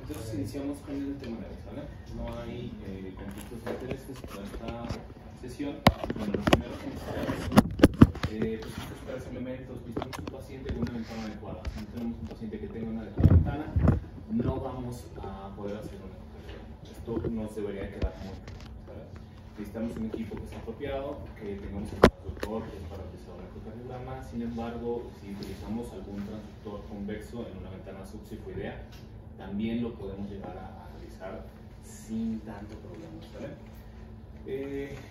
Entonces iniciamos con el tema de ¿sale? No hay conflictos de intereses para esta sesión. Bueno, lo primero que necesitamos pues tres elementos. Necesitamos un paciente con una ventana adecuada. Si no tenemos un paciente que tenga una adecuada ventana, no vamos a poder hacer una ecocardiograma. Esto nos debería quedar muy claro. Necesitamos un equipo que sea apropiado, que tengamos un transductor que es para realizar un ecocardiograma. Sin embargo, si utilizamos algún transductor convexo en una ventana subsifoidea, también lo podemos llegar a realizar sin tanto problema, ¿vale?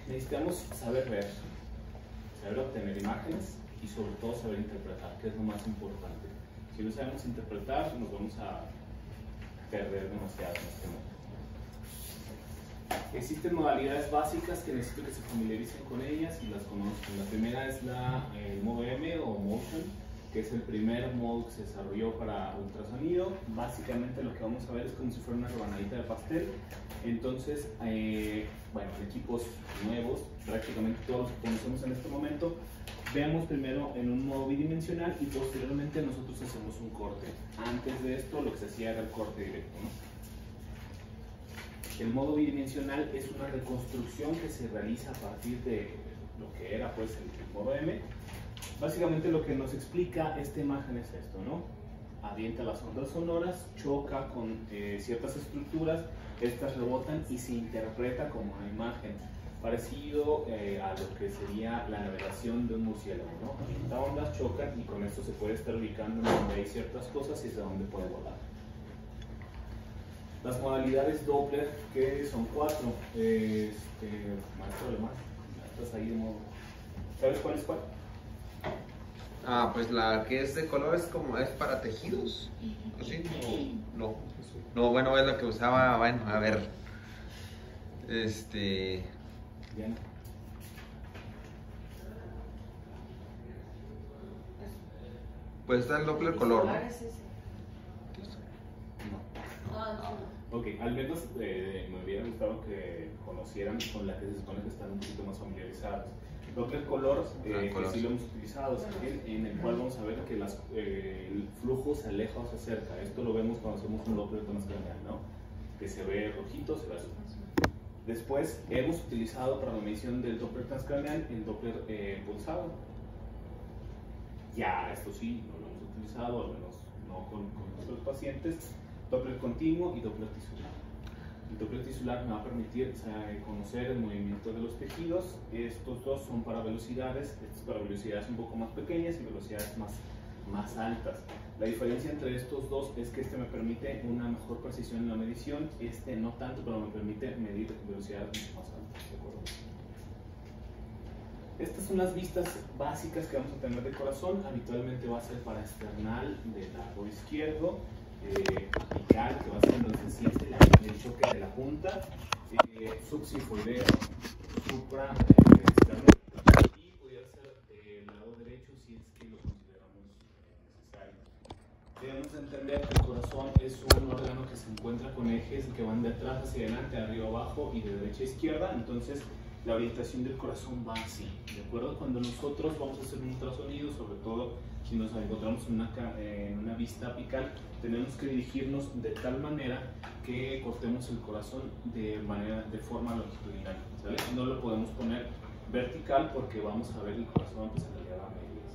Necesitamos saber ver, saber obtener imágenes y sobre todo saber interpretar, que es lo más importante. Si no sabemos interpretar, nos vamos a perder demasiado en este momento. Existen modalidades básicas que necesito que se familiaricen con ellas y las conozcan. La primera es el modo M o Motion, que es el primer modo que se desarrolló para ultrasonido. Básicamente lo que vamos a ver es como si fuera una rebanadita de pastel. Entonces, bueno, en equipos nuevos, prácticamente todos los que conocemos en este momento, vemos primero en un modo bidimensional y posteriormente nosotros hacemos un corte. Antes de esto lo que se hacía era el corte directo, ¿no? El modo bidimensional es una reconstrucción que se realiza a partir de lo que era pues el modo M. Básicamente lo que nos explica esta imagen es esto, ¿no? Avienta las ondas sonoras, choca con ciertas estructuras, estas rebotan y se interpreta como una imagen, parecido a lo que sería la navegación de un murciélago, ¿no? Avienta ondas, chocan y con esto se puede estar ubicando en donde hay ciertas cosas y hacia dónde puede volar. Las modalidades Doppler, que son 4, maestro alemán, ya estás ahí de modo. ¿Sabes cuál es cuál? Ah, pues la que es de color es para tejidos. ¿Sí? No. No, bueno, es la que usaba, bueno, a ver. Bien. Pues está el Doppler color, ¿no? Ok, al menos me hubiera gustado que conocieran con la que se supone que están un poquito más familiarizados. Doppler color, que sí lo hemos utilizado, en el cual vamos a ver que el flujo se aleja o se acerca. Esto lo vemos cuando hacemos un Doppler transcranial, ¿no? Que se ve rojito, se ve azul. Después hemos utilizado para la medición del Doppler transcranial el Doppler pulsado. Ya, esto sí, no lo hemos utilizado, al menos no con nuestros pacientes. Doppler continuo y Doppler tisular. El Doppler tisular me va a permitir conocer el movimiento de los tejidos. Estos dos son para velocidades, estos para velocidades un poco más pequeñas y velocidades más altas. La diferencia entre estos dos es que este me permite una mejor precisión en la medición, este no tanto, pero me permite medir velocidades mucho más altas. ¿De acuerdo? Estas son las vistas básicas que vamos a tener de corazón. Habitualmente va a ser para external del lado izquierdo, apical, que va a ser donde se siente el choque de la punta, subsifoideo, supra externo, y pudiera ser del lado derecho si es que lo consideramos necesario. Debemos entender que el corazón es un órgano que se encuentra con ejes que van de atrás hacia adelante, de arriba abajo y de derecha a izquierda, entonces la orientación del corazón va así, ¿de acuerdo? Cuando nosotros vamos a hacer un ultrasonido, sobre todo si nos encontramos en una vista apical, tenemos que dirigirnos de tal manera que cortemos el corazón de forma longitudinal, ¿sabes? No lo podemos poner vertical porque vamos a ver el corazón que se le da a medias.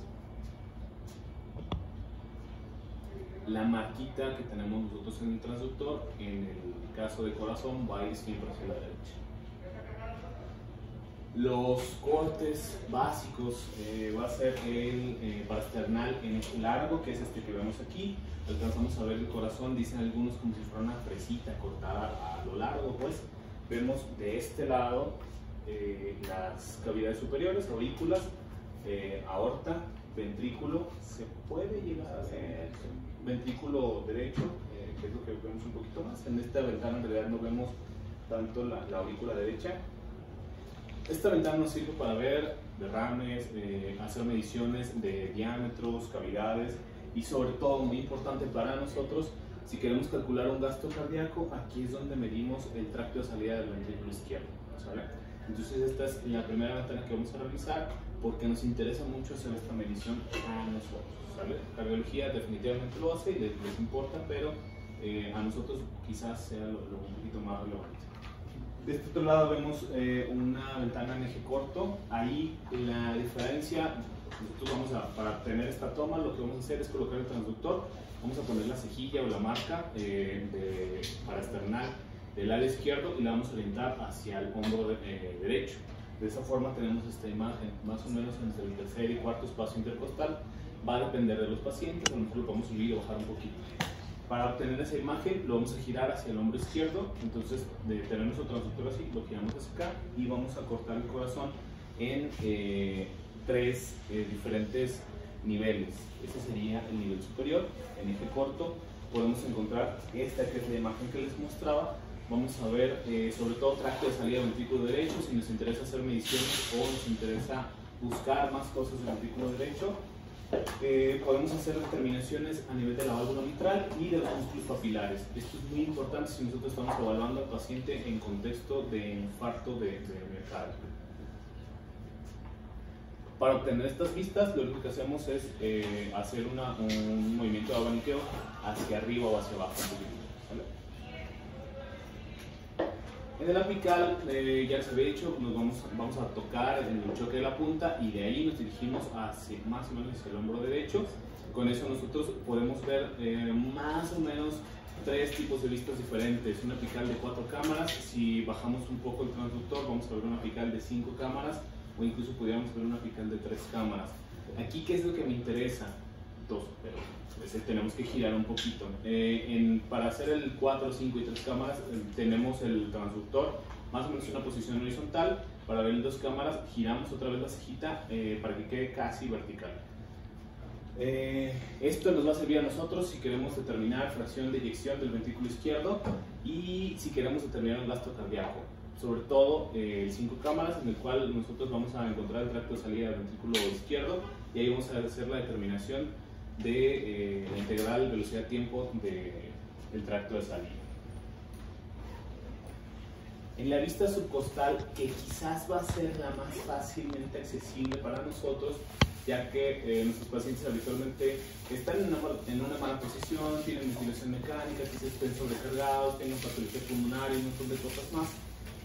La marquita que tenemos nosotros en el transductor, en el caso de corazón, va a ir siempre hacia la derecha. Los cortes básicos va a ser el parasternal en eje largo, que es este que vemos aquí. Alcanzamos a ver el corazón, dicen algunos como si fuera una fresita cortada a lo largo, pues. Vemos de este lado las cavidades superiores, aurículas, aorta, ventrículo. Se puede llegar a ver ventrículo derecho, que es lo que vemos un poquito más. En esta ventana en realidad no vemos tanto la aurícula derecha. Esta ventana nos sirve para ver derrames, hacer mediciones de diámetros, cavidades y sobre todo, muy importante para nosotros, si queremos calcular un gasto cardíaco, aquí es donde medimos el tracto de salida del ventrículo izquierdo, ¿sale? Entonces esta es la primera ventana que vamos a realizar porque nos interesa mucho hacer esta medición a nosotros, ¿sale? Cardiología definitivamente lo hace y les importa, pero a nosotros quizás sea lo un poquito más relevante. De este otro lado vemos una ventana en eje corto. Ahí la diferencia, nosotros para tener esta toma, lo que vamos a hacer es colocar el transductor. Vamos a poner la cejilla o la marca para external del lado izquierdo y la vamos a orientar hacia el hombro derecho. De esa forma tenemos esta imagen, más o menos entre el tercer y cuarto espacio intercostal. Va a depender de los pacientes, a lo mejor lo podemos subir o bajar un poquito. Para obtener esa imagen lo vamos a girar hacia el hombro izquierdo, entonces de tener nuestro transductor así, lo giramos hacia acá y vamos a cortar el corazón en 3 diferentes niveles. Este sería el nivel superior, en eje corto. Podemos encontrar esta que es la imagen que les mostraba. Vamos a ver sobre todo tracto de salida del ventrículo derecho, si nos interesa hacer mediciones o nos interesa buscar más cosas del ventrículo derecho. Podemos hacer determinaciones a nivel de la válvula mitral y de los músculos papilares. Esto es muy importante si nosotros estamos evaluando al paciente en contexto de infarto de miocardio. Para obtener estas vistas, lo único que hacemos es hacer un movimiento de abaniqueo hacia arriba o hacia abajo. ¿Vale? En el apical, ya se había dicho, nos vamos a tocar en el choque de la punta y de ahí nos dirigimos hacia, más o menos hacia el hombro derecho. Con eso nosotros podemos ver más o menos 3 tipos de vistas diferentes. Una apical de 4 cámaras, si bajamos un poco el transductor vamos a ver una apical de 5 cámaras o incluso pudiéramos ver una apical de 3 cámaras. Aquí, ¿qué es lo que me interesa? 2, pero tenemos que girar un poquito. Para hacer el 4, 5 y 3 cámaras tenemos el transductor más o menos en una posición horizontal. Para ver el 2 cámaras giramos otra vez la cejita para que quede casi vertical. Esto nos va a servir a nosotros si queremos determinar fracción de eyección del ventrículo izquierdo y si queremos determinar el gasto cardíaco. Sobre todo el 5 cámaras, en el cual nosotros vamos a encontrar el tracto de salida del ventrículo izquierdo y ahí vamos a hacer la determinación de la integral velocidad-tiempo del tracto de salida. En la vista subcostal, que quizás va a ser la más fácilmente accesible para nosotros, ya que nuestros pacientes habitualmente están en una mala posición, tienen ventilación mecánica, quizás estén sobrecargados, tienen patología pulmonar y un montón de cosas más.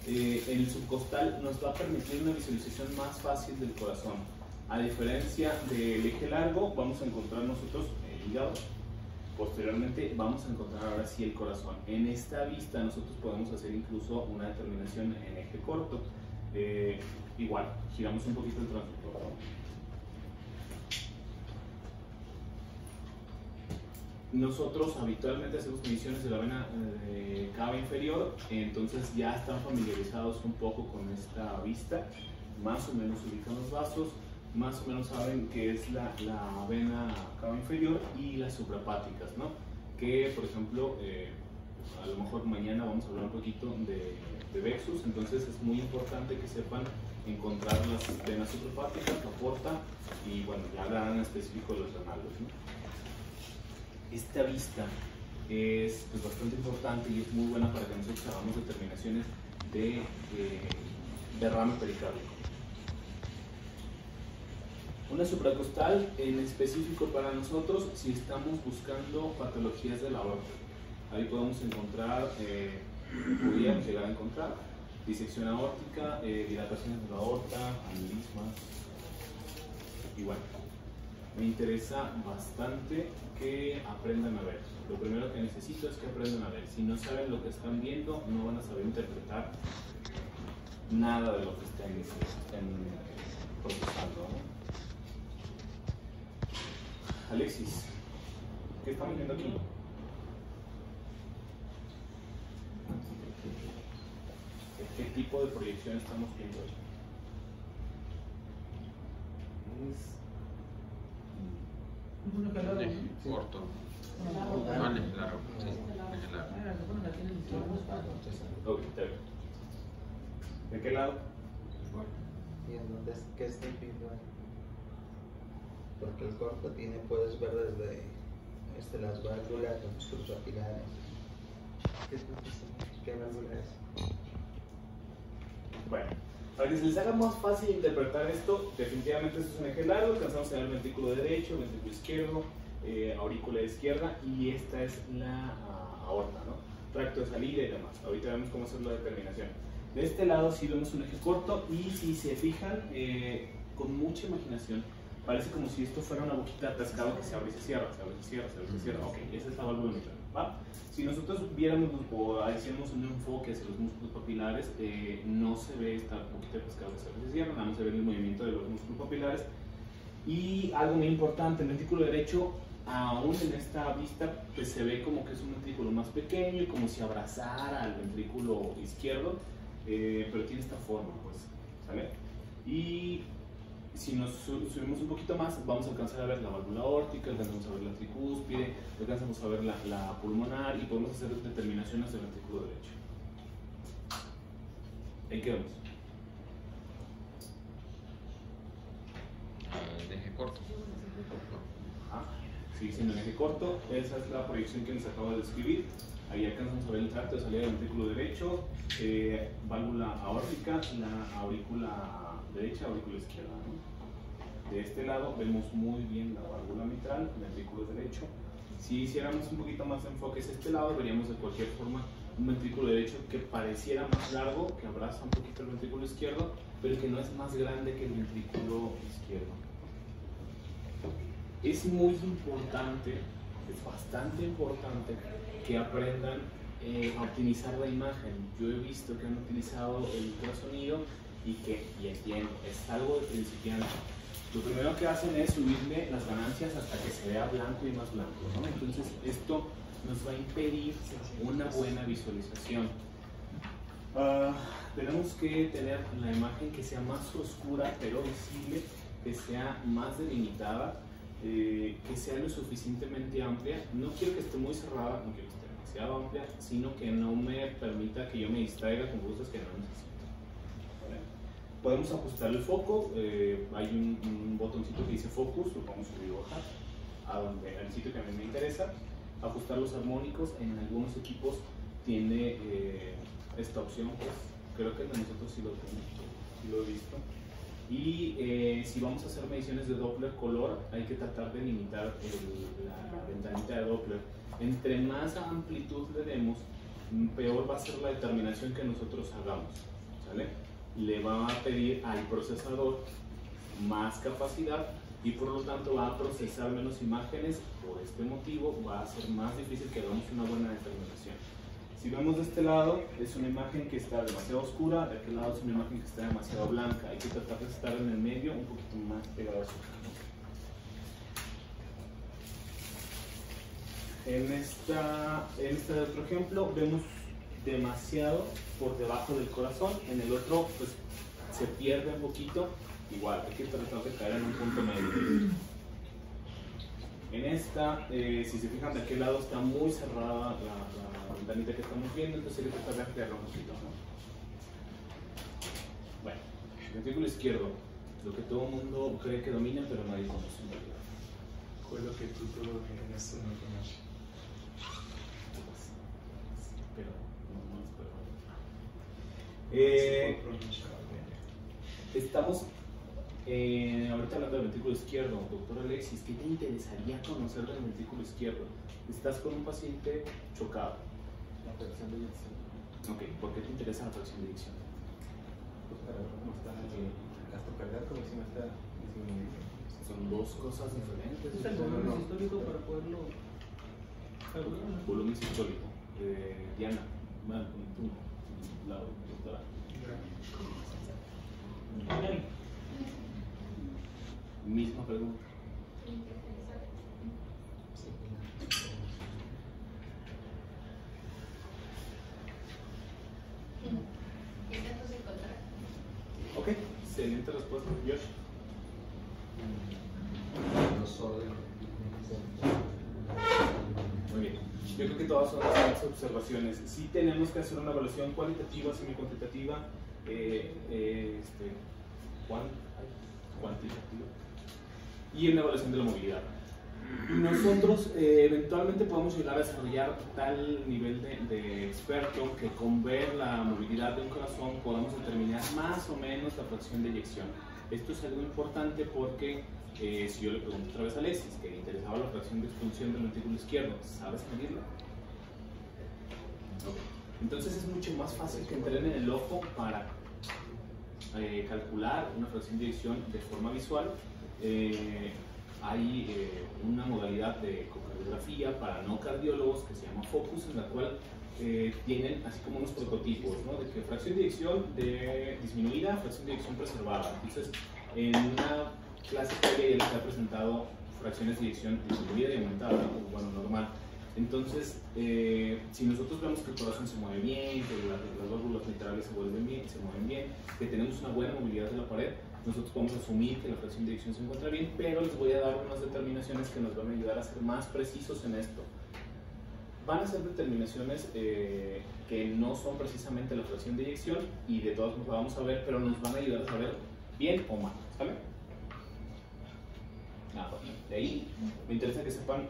El subcostal nos va a permitir una visualización más fácil del corazón. A diferencia del eje largo, vamos a encontrar nosotros el hígado. Posteriormente vamos a encontrar ahora sí el corazón. En esta vista nosotros podemos hacer incluso una determinación en eje corto. Igual, giramos un poquito el transductor. Nosotros habitualmente hacemos mediciones de la vena cava inferior, entonces ya están familiarizados un poco con esta vista, más o menos ubican los vasos, más o menos saben qué es la vena cava inferior y las suprahepáticas, ¿no? Que por ejemplo, a lo mejor mañana vamos a hablar un poquito de Vexus, entonces es muy importante que sepan encontrar las venas suprahepáticas, la porta y bueno, ya hablarán en específico de los renales, ¿no? Esta vista es bastante importante y es muy buena para que nosotros hagamos determinaciones de derrame pericárdico. Una supracostal en específico para nosotros si estamos buscando patologías de la aorta. Ahí podemos encontrar, podríamos llegar a encontrar disección aórtica, dilataciones de la aorta, aneurismas y bueno. Me interesa bastante que aprendan a ver. Lo primero que necesito es que aprendan a ver. Si no saben lo que están viendo, no van a saber interpretar nada de lo que estén procesando, ¿no? Alexis, ¿qué estamos viendo aquí? ¿Qué tipo de proyección estamos viendo aquí? Corto. Vale, largo. Sí, ok, está bien. ¿De qué lado? ¿Y en dónde es que está viendo ahí? Porque el corto puedes ver desde las válvulas, los músculos papilares. ¿Qué válvula es? Bueno, para que se les haga más fácil interpretar esto, definitivamente este es un eje largo, alcanzamos a ver el ventrículo derecho, el ventrículo izquierdo, aurícula izquierda y esta es la aorta, ¿no? Tracto de salida y demás. Ahorita vemos cómo hacer la determinación. De este lado sí vemos un eje corto y si se fijan, con mucha imaginación, parece como si esto fuera una boquita de pescado que se abre y se cierra, se abre y se cierra, se abre y se cierra. Ok, esa es la válvula mitral, ¿va? Si nosotros viéramos o hiciéramos un enfoque hacia los músculos papilares, no se ve esta boquita de pescado que se abre y se cierra, nada más se ve el movimiento de los músculos papilares. Y algo muy importante, el ventrículo derecho, aún en esta vista, pues se ve como que es un ventrículo más pequeño, como si abrazara al ventrículo izquierdo, pero tiene esta forma, pues, ¿sale? Y si nos subimos un poquito más, vamos a alcanzar a ver la válvula aórtica, alcanzamos a ver la tricúspide, alcanzamos a ver la pulmonar y podemos hacer determinaciones del ventrículo derecho. Ahí quedamos. El eje corto. Sigue siendo el eje corto. Esa es la proyección que les acabo de describir. Ahí alcanzamos a ver el tracto de salida del ventrículo derecho, válvula aórtica, la aurícula derecha, aurícula izquierda, ¿no? De este lado vemos muy bien la válvula mitral, el ventrículo derecho. Si hiciéramos un poquito más de enfoque hacia este lado, veríamos de cualquier forma un ventrículo derecho que pareciera más largo, que abraza un poquito el ventrículo izquierdo, pero que no es más grande que el ventrículo izquierdo. Es muy importante, es bastante importante que aprendan a optimizar la imagen. Yo he visto que han utilizado el ultrasonido y entiendo, es algo de principiante. Lo primero que hacen es subirle las ganancias hasta que se vea blanco y más blanco, ¿no? Entonces esto nos va a impedir una buena visualización. Tenemos que tener la imagen que sea más oscura pero visible, que sea más delimitada, que sea lo suficientemente amplia. No quiero que esté muy cerrada, no quiero que esté demasiado amplia, sino que no me permita que yo me distraiga con cosas que no necesito. ¿Vale? Podemos ajustar el foco, hay un botoncito que dice Focus, lo podemos subir o bajar al sitio que a mí me interesa. Ajustar los armónicos, en algunos equipos tiene esta opción, pues creo que el de nosotros sí lo tenemos, sí lo he visto. Y si vamos a hacer mediciones de Doppler color, hay que tratar de limitar la ventanita de Doppler. Entre más amplitud le demos, peor va a ser la determinación que nosotros hagamos, ¿sale? Le va a pedir al procesador más capacidad y por lo tanto va a procesar menos imágenes. Por este motivo va a ser más difícil que hagamos una buena determinación. Si vemos de este lado, es una imagen que está demasiado oscura, de aquel lado es una imagen que está demasiado blanca. Hay que tratar de estar en el medio, un poquito más pegado a su camino. En este otro ejemplo vemos demasiado por debajo del corazón, en el otro pues se pierde un poquito. Igual, hay que tratar de caer en un punto medio. En esta, si se fijan, de aquel lado está muy cerrada la ventanita que estamos viendo, entonces hay que tratar de ampliarla un poquito, ¿no? Bueno, el ventrículo izquierdo, lo que todo el mundo cree que domina, pero nadie conoce en realidad. Quello che tutto nessuno conosce. Pero no es Si può pronunciare bene. Estamos ahorita hablando del ventrículo izquierdo. Doctor Alexis, ¿qué te interesaría conocer del ventrículo izquierdo? Estás con un paciente chocado. La fracción de eyección. Ok, ¿por qué te interesa la fracción de eyección? Pues para ver cómo está el gasto cardíaco y si no está disminuido. Son dos cosas diferentes. Es el volumen histórico para poderlo calcular. Volumen sistólico. Diana, tú, la doctora. Misma pregunta. Ok, excelente respuesta, Josh. Muy bien. Yo creo que todas son las observaciones. Sí tenemos que hacer una evaluación cualitativa, semi-cuantitativa, cuantitativa y una evaluación de la movilidad. Nosotros eventualmente podemos llegar a desarrollar tal nivel de experto que con ver la movilidad de un corazón podamos determinar más o menos la fracción de eyección. Esto es algo importante porque si yo le pregunto otra vez a Alexis que le interesaba la fracción de expulsión del ventrículo izquierdo, ¿sabes medirla? Entonces es mucho más fácil que entrenen el ojo para calcular una fracción de eyección de forma visual. Hay una modalidad de ecocardiografía para no cardiólogos que se llama Focus, en la cual tienen así como unos prototipos, ¿no? De que fracción de eyección disminuida, fracción de eyección preservada. Entonces, en una clase previa ya les he presentado fracciones de eyección disminuida y aumentada, o bueno, normal. Entonces, si nosotros vemos que el corazón se mueve bien, que las válvulas mitrales se mueven bien, que tenemos una buena movilidad de la pared, nosotros podemos asumir que la fracción de eyección se encuentra bien, pero les voy a dar unas determinaciones que nos van a ayudar a ser más precisos en esto. Van a ser determinaciones que no son precisamente la fracción de eyección y de todas nos la vamos a ver, pero nos van a ayudar a saber bien o mal, ¿sale? Bueno, de ahí me interesa que sepan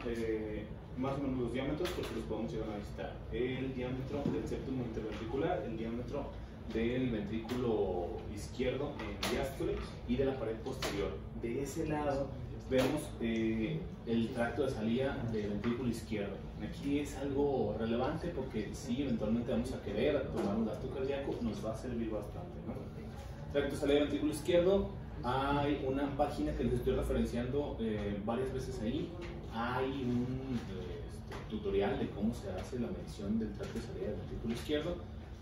más o menos los diámetros porque los podemos llegar a visitar. El diámetro del septum interventricular, el diámetro del ventrículo izquierdo en diástole y de la pared posterior. De ese lado vemos el tracto de salida del ventrículo izquierdo. Aquí es algo relevante porque si eventualmente vamos a querer tomar un gasto cardíaco, nos va a servir bastante, ¿no? Tracto de salida del ventrículo izquierdo, hay una página que les estoy referenciando varias veces ahí. Hay un tutorial de cómo se hace la medición del tracto de salida del ventrículo izquierdo.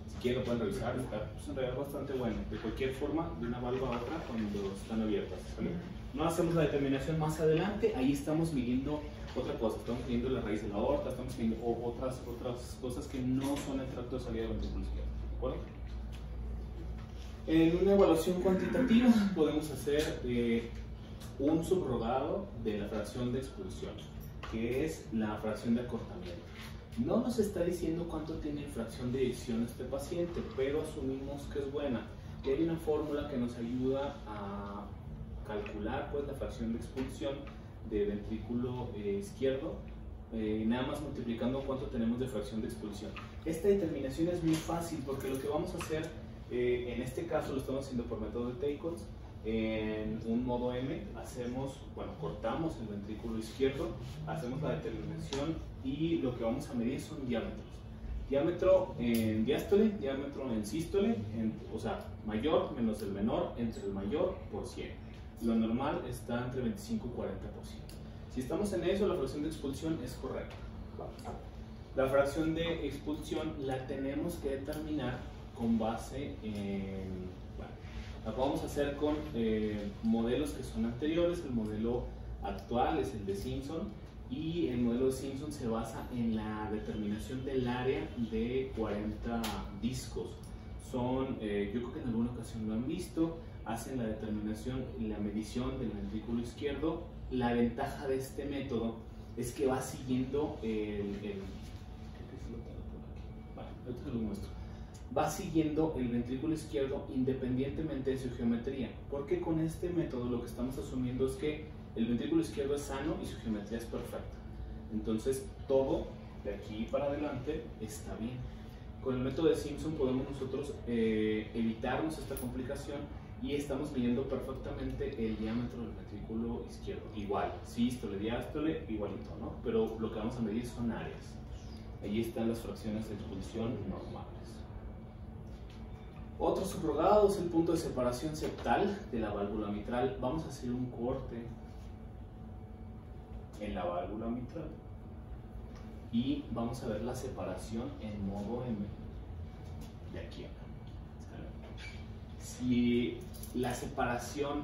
Si quieren lo pueden revisar, es en realidad bastante bueno. De cualquier forma, de una valva a otra cuando están abiertas, ¿vale? No hacemos la determinación más adelante, ahí estamos midiendo otra cosa, estamos midiendo la raíz de la aorta, estamos midiendo otras cosas que no son el tracto de salida del ventrículo izquierdo, ¿de acuerdo? En una evaluación cuantitativa podemos hacer un subrogado de la fracción de expulsión, que es la fracción de acortamiento. No nos está diciendo cuánto tiene fracción de eyección este paciente, pero asumimos que es buena. Y hay una fórmula que nos ayuda a calcular pues, la fracción de expulsión del ventrículo izquierdo, nada más multiplicando cuánto tenemos de fracción de expulsión. Esta determinación es muy fácil porque lo que vamos a hacer, en este caso lo estamos haciendo por método de Teichholz. En un modo M cortamos el ventrículo izquierdo, hacemos la determinación y lo que vamos a medir son diámetros. Diámetro en diástole, diámetro en sístole, o sea, mayor menos el menor entre el mayor por 100. Lo normal está entre 25 y 40%. Si estamos en eso, la fracción de expulsión es correcta. La fracción de expulsión la tenemos que determinar con base en... La podemos hacer con modelos que son anteriores. El modelo actual es el de Simpson y el modelo de Simpson se basa en la determinación del área de 40 discos. Son, yo creo que en alguna ocasión lo han visto, hacen la determinación y la medición del ventrículo izquierdo. La ventaja de este método es que va siguiendo ahorita se lo muestro. Va siguiendo el ventrículo izquierdo independientemente de su geometría, porque con este método lo que estamos asumiendo es que el ventrículo izquierdo es sano y su geometría es perfecta. Entonces todo de aquí para adelante está bien. Con el método de Simpson podemos nosotros evitarnos esta complicación y estamos midiendo perfectamente el diámetro del ventrículo izquierdo. Igual, sístole, diástole, igualito, ¿no? Pero lo que vamos a medir son áreas. Allí están las fracciones de expulsión normales. Otro subrogado es el punto de separación septal de la válvula mitral. Vamos a hacer un corte en la válvula mitral y vamos a ver la separación en modo M de aquí a acá. Si la separación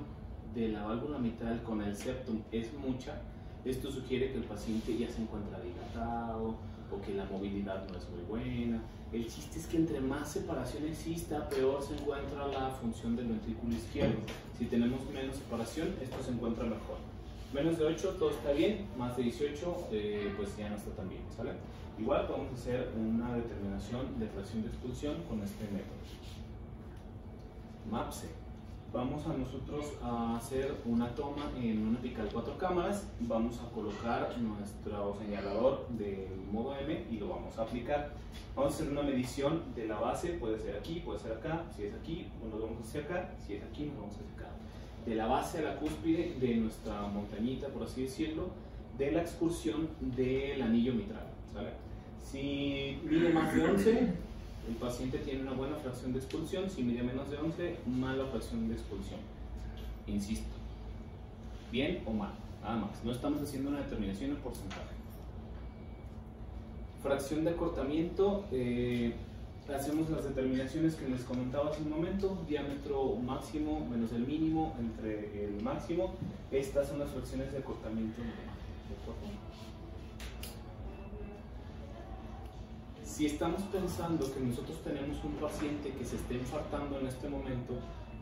de la válvula mitral con el septum es mucha, esto sugiere que el paciente ya se encuentra dilatado o que la movilidad no es muy buena. El chiste es que entre más separación exista, peor se encuentra la función del ventrículo izquierdo. Si tenemos menos separación, esto se encuentra mejor. Menos de 8 todo está bien, más de 18 pues ya no está tan bien, ¿sale? Igual podemos hacer una determinación de fracción de expulsión con este método. MAPSE. Vamos a nosotros a hacer una toma en una apical 4 cámaras. Vamos a colocar nuestro señalador del modo M y lo vamos a aplicar. Vamos a hacer una medición de la base, puede ser aquí, puede ser acá. Si es aquí, nos vamos hacia acá. Si es aquí, nos vamos hacia acá. De la base a la cúspide de nuestra montañita, por así decirlo, de la excursión del anillo mitral, ¿sale? Si mide más de 11, El paciente tiene una buena fracción de expulsión, si mide menos de 11, mala fracción de expulsión. Insisto, bien o mal, nada más. No estamos haciendo una determinación en porcentaje. Fracción de acortamiento, hacemos las determinaciones que les comentaba hace un momento, diámetro máximo menos el mínimo entre el máximo. Estas son las fracciones de acortamiento normal. Si estamos pensando que nosotros tenemos un paciente que se esté infartando en este momento,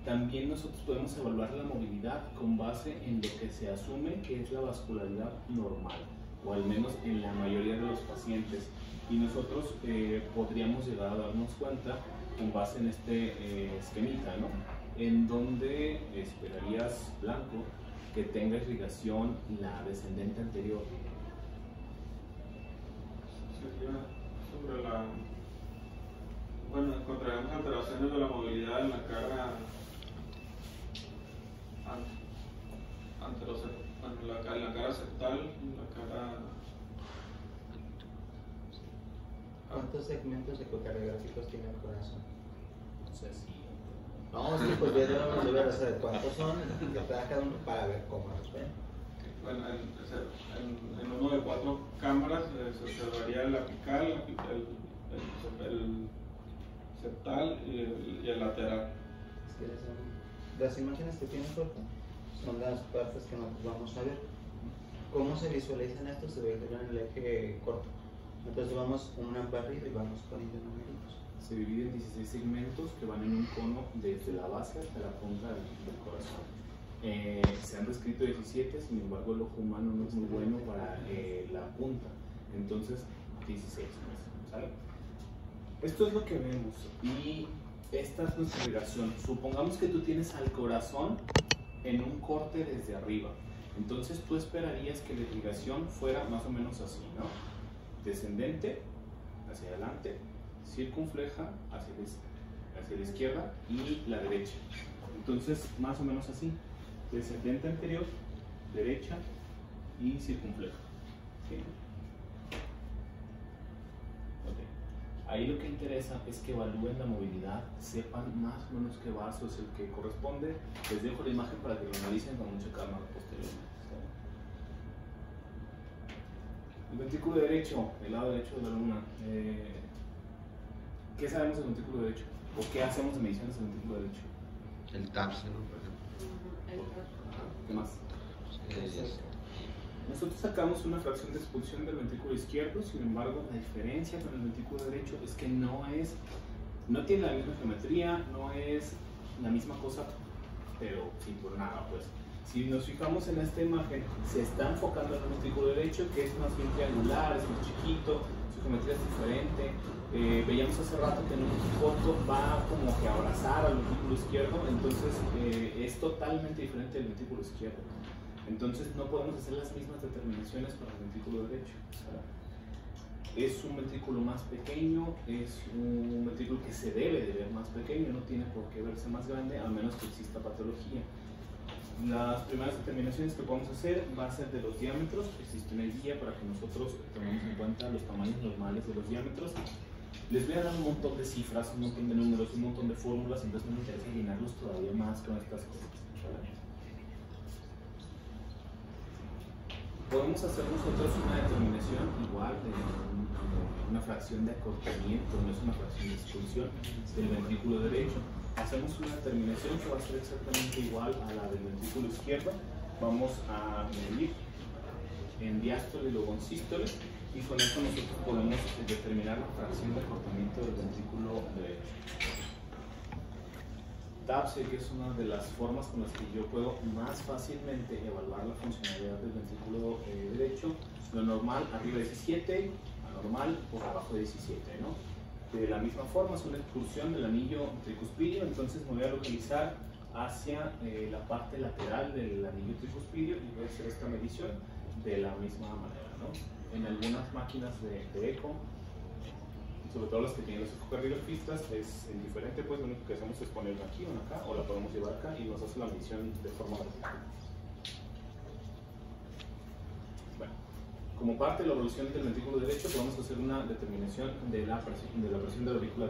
también nosotros podemos evaluar la movilidad con base en lo que se asume que es la vascularidad normal, o al menos en la mayoría de los pacientes. Y nosotros podríamos llegar a darnos cuenta con base en este esquemita, ¿no? En donde esperarías, blanco, que tenga irrigación la descendente anterior. Sobre la, bueno, encontraremos alteraciones de la movilidad en la cara en la cara septal, en la cara. ¿Cuántos segmentos ecocardiográficos tiene el corazón? No sé si... No, sí, pues ya debemos de ver, o sea, cuántos son, que trae cada uno para ver cómo los ven. Bueno, en uno de 4 cámaras se observaría el apical, el septal y el lateral. Es que las imágenes que tiene Jorge son las partes que nosotros vamos a ver. ¿Cómo se visualizan estos? Se ve en el eje corto. Entonces vamos una barrida y vamos poniendo numeritos. Se divide en 16 segmentos que van en un cono desde la base hasta la punta del corazón. Se han descrito 17, sin embargo el ojo humano no es muy bueno para la punta, entonces 16, ¿sale? Esto es lo que vemos y esta es nuestra irrigación. Supongamos que tú tienes al corazón en un corte desde arriba, entonces tú esperarías que la irrigación fuera más o menos así, ¿no? Descendente hacia adelante, circunfleja hacia la izquierda y la derecha. Entonces, más o menos así. Descendente anterior, derecha y circunfleja. ¿Sí? Okay. Ahí lo que interesa es que evalúen la movilidad, sepan más o menos qué vaso es el que corresponde. Les dejo la imagen para que lo analicen con mucha calma posteriormente. El ventrículo derecho, el lado derecho de la luna. ¿Qué sabemos del ventrículo derecho? ¿O qué hacemos de mediciones del ventrículo derecho? El TAPS, ¿no? Por ejemplo. ¿Qué más? Nosotros sacamos una fracción de expulsión del ventrículo izquierdo, sin embargo, la diferencia con el ventrículo derecho es que no tiene la misma geometría, no es la misma cosa, pero sí por nada, pues. Si nos fijamos en esta imagen, se está enfocando en el ventrículo derecho, que es más bien triangular, es más chiquito, su geometría es diferente. Veíamos hace rato que en un foto va como que a abrazar al ventrículo izquierdo, entonces es totalmente diferente del ventrículo izquierdo. Entonces no podemos hacer las mismas determinaciones para el ventrículo derecho. Es un ventrículo más pequeño, es un ventrículo que se debe de ver más pequeño, no tiene por qué verse más grande a menos que exista patología. Las primeras determinaciones que podemos hacer va a ser de los diámetros. Existe una guía para que nosotros tomemos en cuenta los tamaños normales de los diámetros. Les voy a dar un montón de cifras, un montón de números, un montón de fórmulas, entonces no me interesa llenarlos todavía más con estas cosas. ¿Vale? Podemos hacer nosotros una determinación igual de una fracción de acortamiento, no es una fracción de expulsión del ventrículo derecho. Hacemos una determinación que va a ser exactamente igual a la del ventrículo izquierdo. Vamos a medir en diástole y luego en sístole, y con esto nosotros podemos determinar la fracción de acortamiento del ventrículo derecho. TAPS, que es una de las formas con las que yo puedo más fácilmente evaluar la funcionalidad del ventrículo derecho. Lo normal arriba de 17, anormal por abajo de 17, ¿no? De la misma forma es una excursión del anillo tricuspidio, entonces me voy a localizar hacia la parte lateral del anillo tricuspidio y voy a hacer esta medición de la misma manera, ¿no? En algunas máquinas de eco, sobre todo las que tienen los ecocardiografistas, es indiferente, pues lo único que hacemos es ponerla aquí o acá, o la podemos llevar acá y nos hace la medición de forma vertical. Bueno, Como parte de la evolución del ventrículo derecho, podemos hacer una determinación de la presión de la aurícula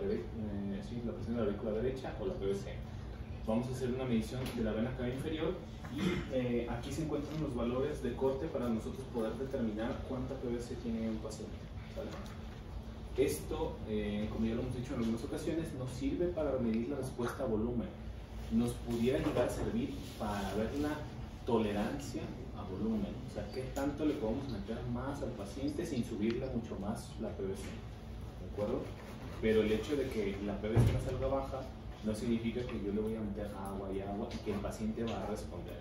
derecha o la PVC. Vamos a hacer una medición de la vena cava inferior y aquí se encuentran los valores de corte para nosotros poder determinar cuánta PVC tiene un paciente, ¿vale? Esto, como ya lo hemos dicho en algunas ocasiones, nos sirve para medir la respuesta a volumen. Nos pudiera llegar a servir para ver la tolerancia a volumen, o sea, qué tanto le podemos meter más al paciente sin subirle mucho más la PVC, ¿de acuerdo? Pero el hecho de que la PVC no salga baja no significa que yo le voy a meter agua y que el paciente va a responder.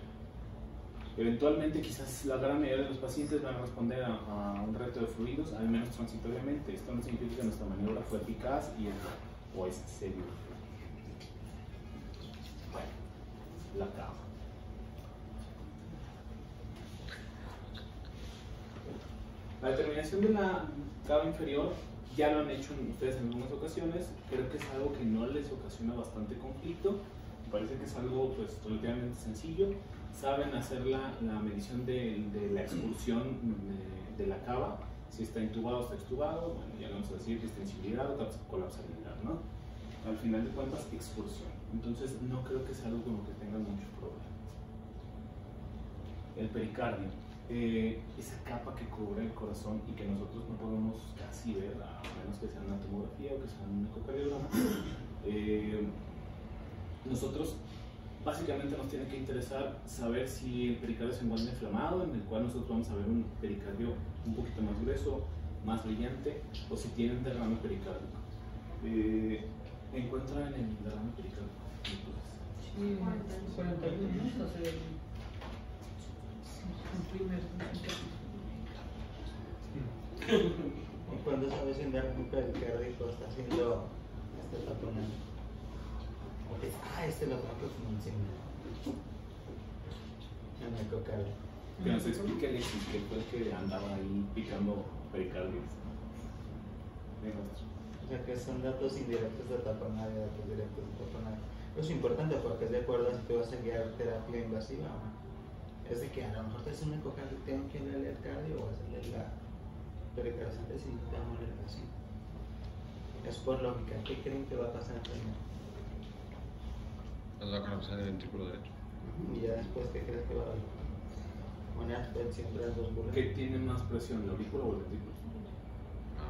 Eventualmente, quizás la gran mayoría de los pacientes van a responder a un reto de fluidos, al menos transitoriamente. Esto no significa que nuestra maniobra fue eficaz o es segura. Bueno, la cava. La determinación de la cava inferior ya lo han hecho ustedes en algunas ocasiones. Creo que es algo que no les ocasiona bastante conflicto. Me parece que es algo pues relativamente sencillo. Saben hacer la medición de la expulsión de la cava, si está intubado o está extubado. Bueno, ya vamos a decir distensibilidad o colapsabilidad, ¿no? Al final de cuentas, expulsión. Entonces no creo que sea algo con lo que tengan muchos problemas. El pericardio, esa capa que cubre el corazón y que nosotros no podemos casi ver, a menos que sea una tomografía o que sea un ecocardiograma. Nosotros básicamente nos tiene que interesar saber si el pericardio se encuentra inflamado, en el cual nosotros vamos a ver un pericardio un poquito más grueso, más brillante, o si tiene un derrame pericárdico. ¿Encuentran el derrame pericárdico? Sí, 41 minutos el primer. ¿Y cuándo sabes si un derrame pericárdico está haciendo taponado? Este lo tengo como encima. En el ecocardio. Que nos explique Alexis, que fue el que andaba ahí picando pericardios. O sea que son datos indirectos de taponado y datos directos de taponado. Eso es importante porque es de acuerdo a si te vas a guiar terapia invasiva. Es de que a lo mejor te hace un ecocardio, tengo que darle al cardio o hacerle la pericarditis y te va a morir así. Es por lógica. ¿Qué creen que va a pasar primero? Nos va a colapsar el ventrículo derecho. Y ya después, ¿qué crees que va a haber? Una tensión de las dos burlas. ¿Qué tiene más presión, la aurícula o el ventrículo?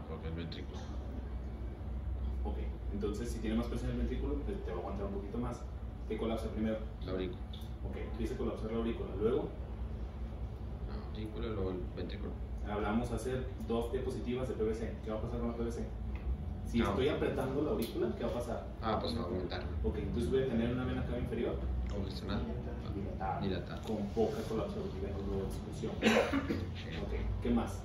Porque el ventrículo. Ok, entonces si tiene más presión el ventrículo, pues te va a aguantar un poquito más. ¿Qué colapsa primero? La aurícula. Ok, empieza a colapsar la aurícula. Luego, La aurícula y luego el ventrículo. hablamos hacer 2 diapositivas de PVC. ¿Qué va a pasar con la PVC? Si No. estoy apretando la aurícula, ¿qué va a pasar? Pues va a aumentar. Ok, entonces voy a tener una vena cava inferior Congestionada. Dilatada. con poca colapsabilidad o expulsión. Ok, ¿qué más?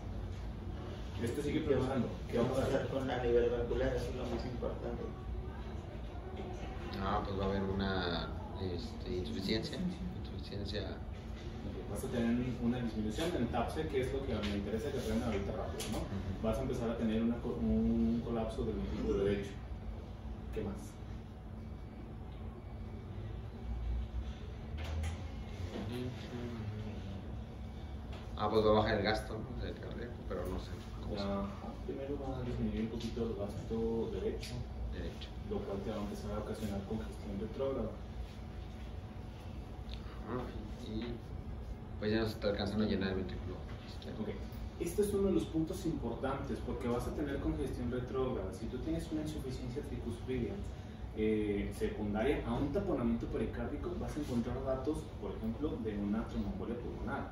Esto sigue progresando. ¿Qué va a pasar? Con la nivel valvular? Eso es lo más importante. Pues va a haber una insuficiencia. Vas a tener una disminución en TAPSE, que es lo que me interesa que aprendan ahorita rápido, ¿no? Vas a empezar a tener un colapso del ventrículo derecho. ¿Qué más? Pues va a bajar el gasto, ¿no? Del cardíaco, pero no sé cómo se Primero va a disminuir un poquito el gasto derecho, derecho. lo cual te va a empezar a ocasionar congestión retrógrada. Y pues ya no se está alcanzando a llenar el ventrículo. Ok. Este es uno de los puntos importantes porque vas a tener congestión retrógrada. Si tú tienes una insuficiencia tricuspidia secundaria a un taponamiento pericárdico, vas a encontrar datos, por ejemplo, de una tromboembolia pulmonar.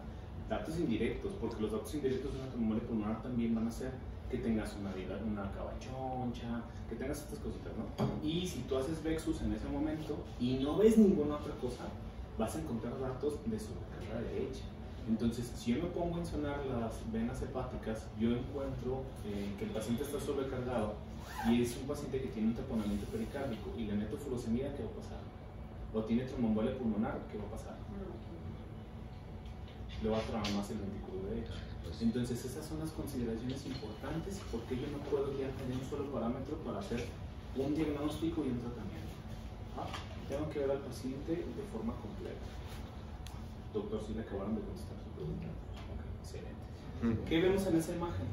Datos indirectos, porque los datos indirectos de una tromboembolia pulmonar también van a ser que tengas una cava choncha, que tengas estas cositas, ¿no? Y si tú haces Vexus en ese momento y no ves ninguna otra cosa, vas a encontrar datos de sobrecarga derecha. Entonces, si yo me pongo a sonar las venas hepáticas, yo encuentro que el paciente está sobrecargado y es un paciente que tiene un taponamiento pericárdico y le meto furosemida, ¿qué va a pasar? O tiene tromboembolia pulmonar, ¿qué va a pasar? Le va a trabar más el ventrículo derecho. Entonces, esas son las consideraciones importantes porque yo no puedo guiar en un solo parámetro para hacer un diagnóstico y un tratamiento. Tengo que ver al paciente de forma completa. Doctor, si le acabaron de contestar su pregunta. Ok, excelente. ¿Qué vemos en esa imagen?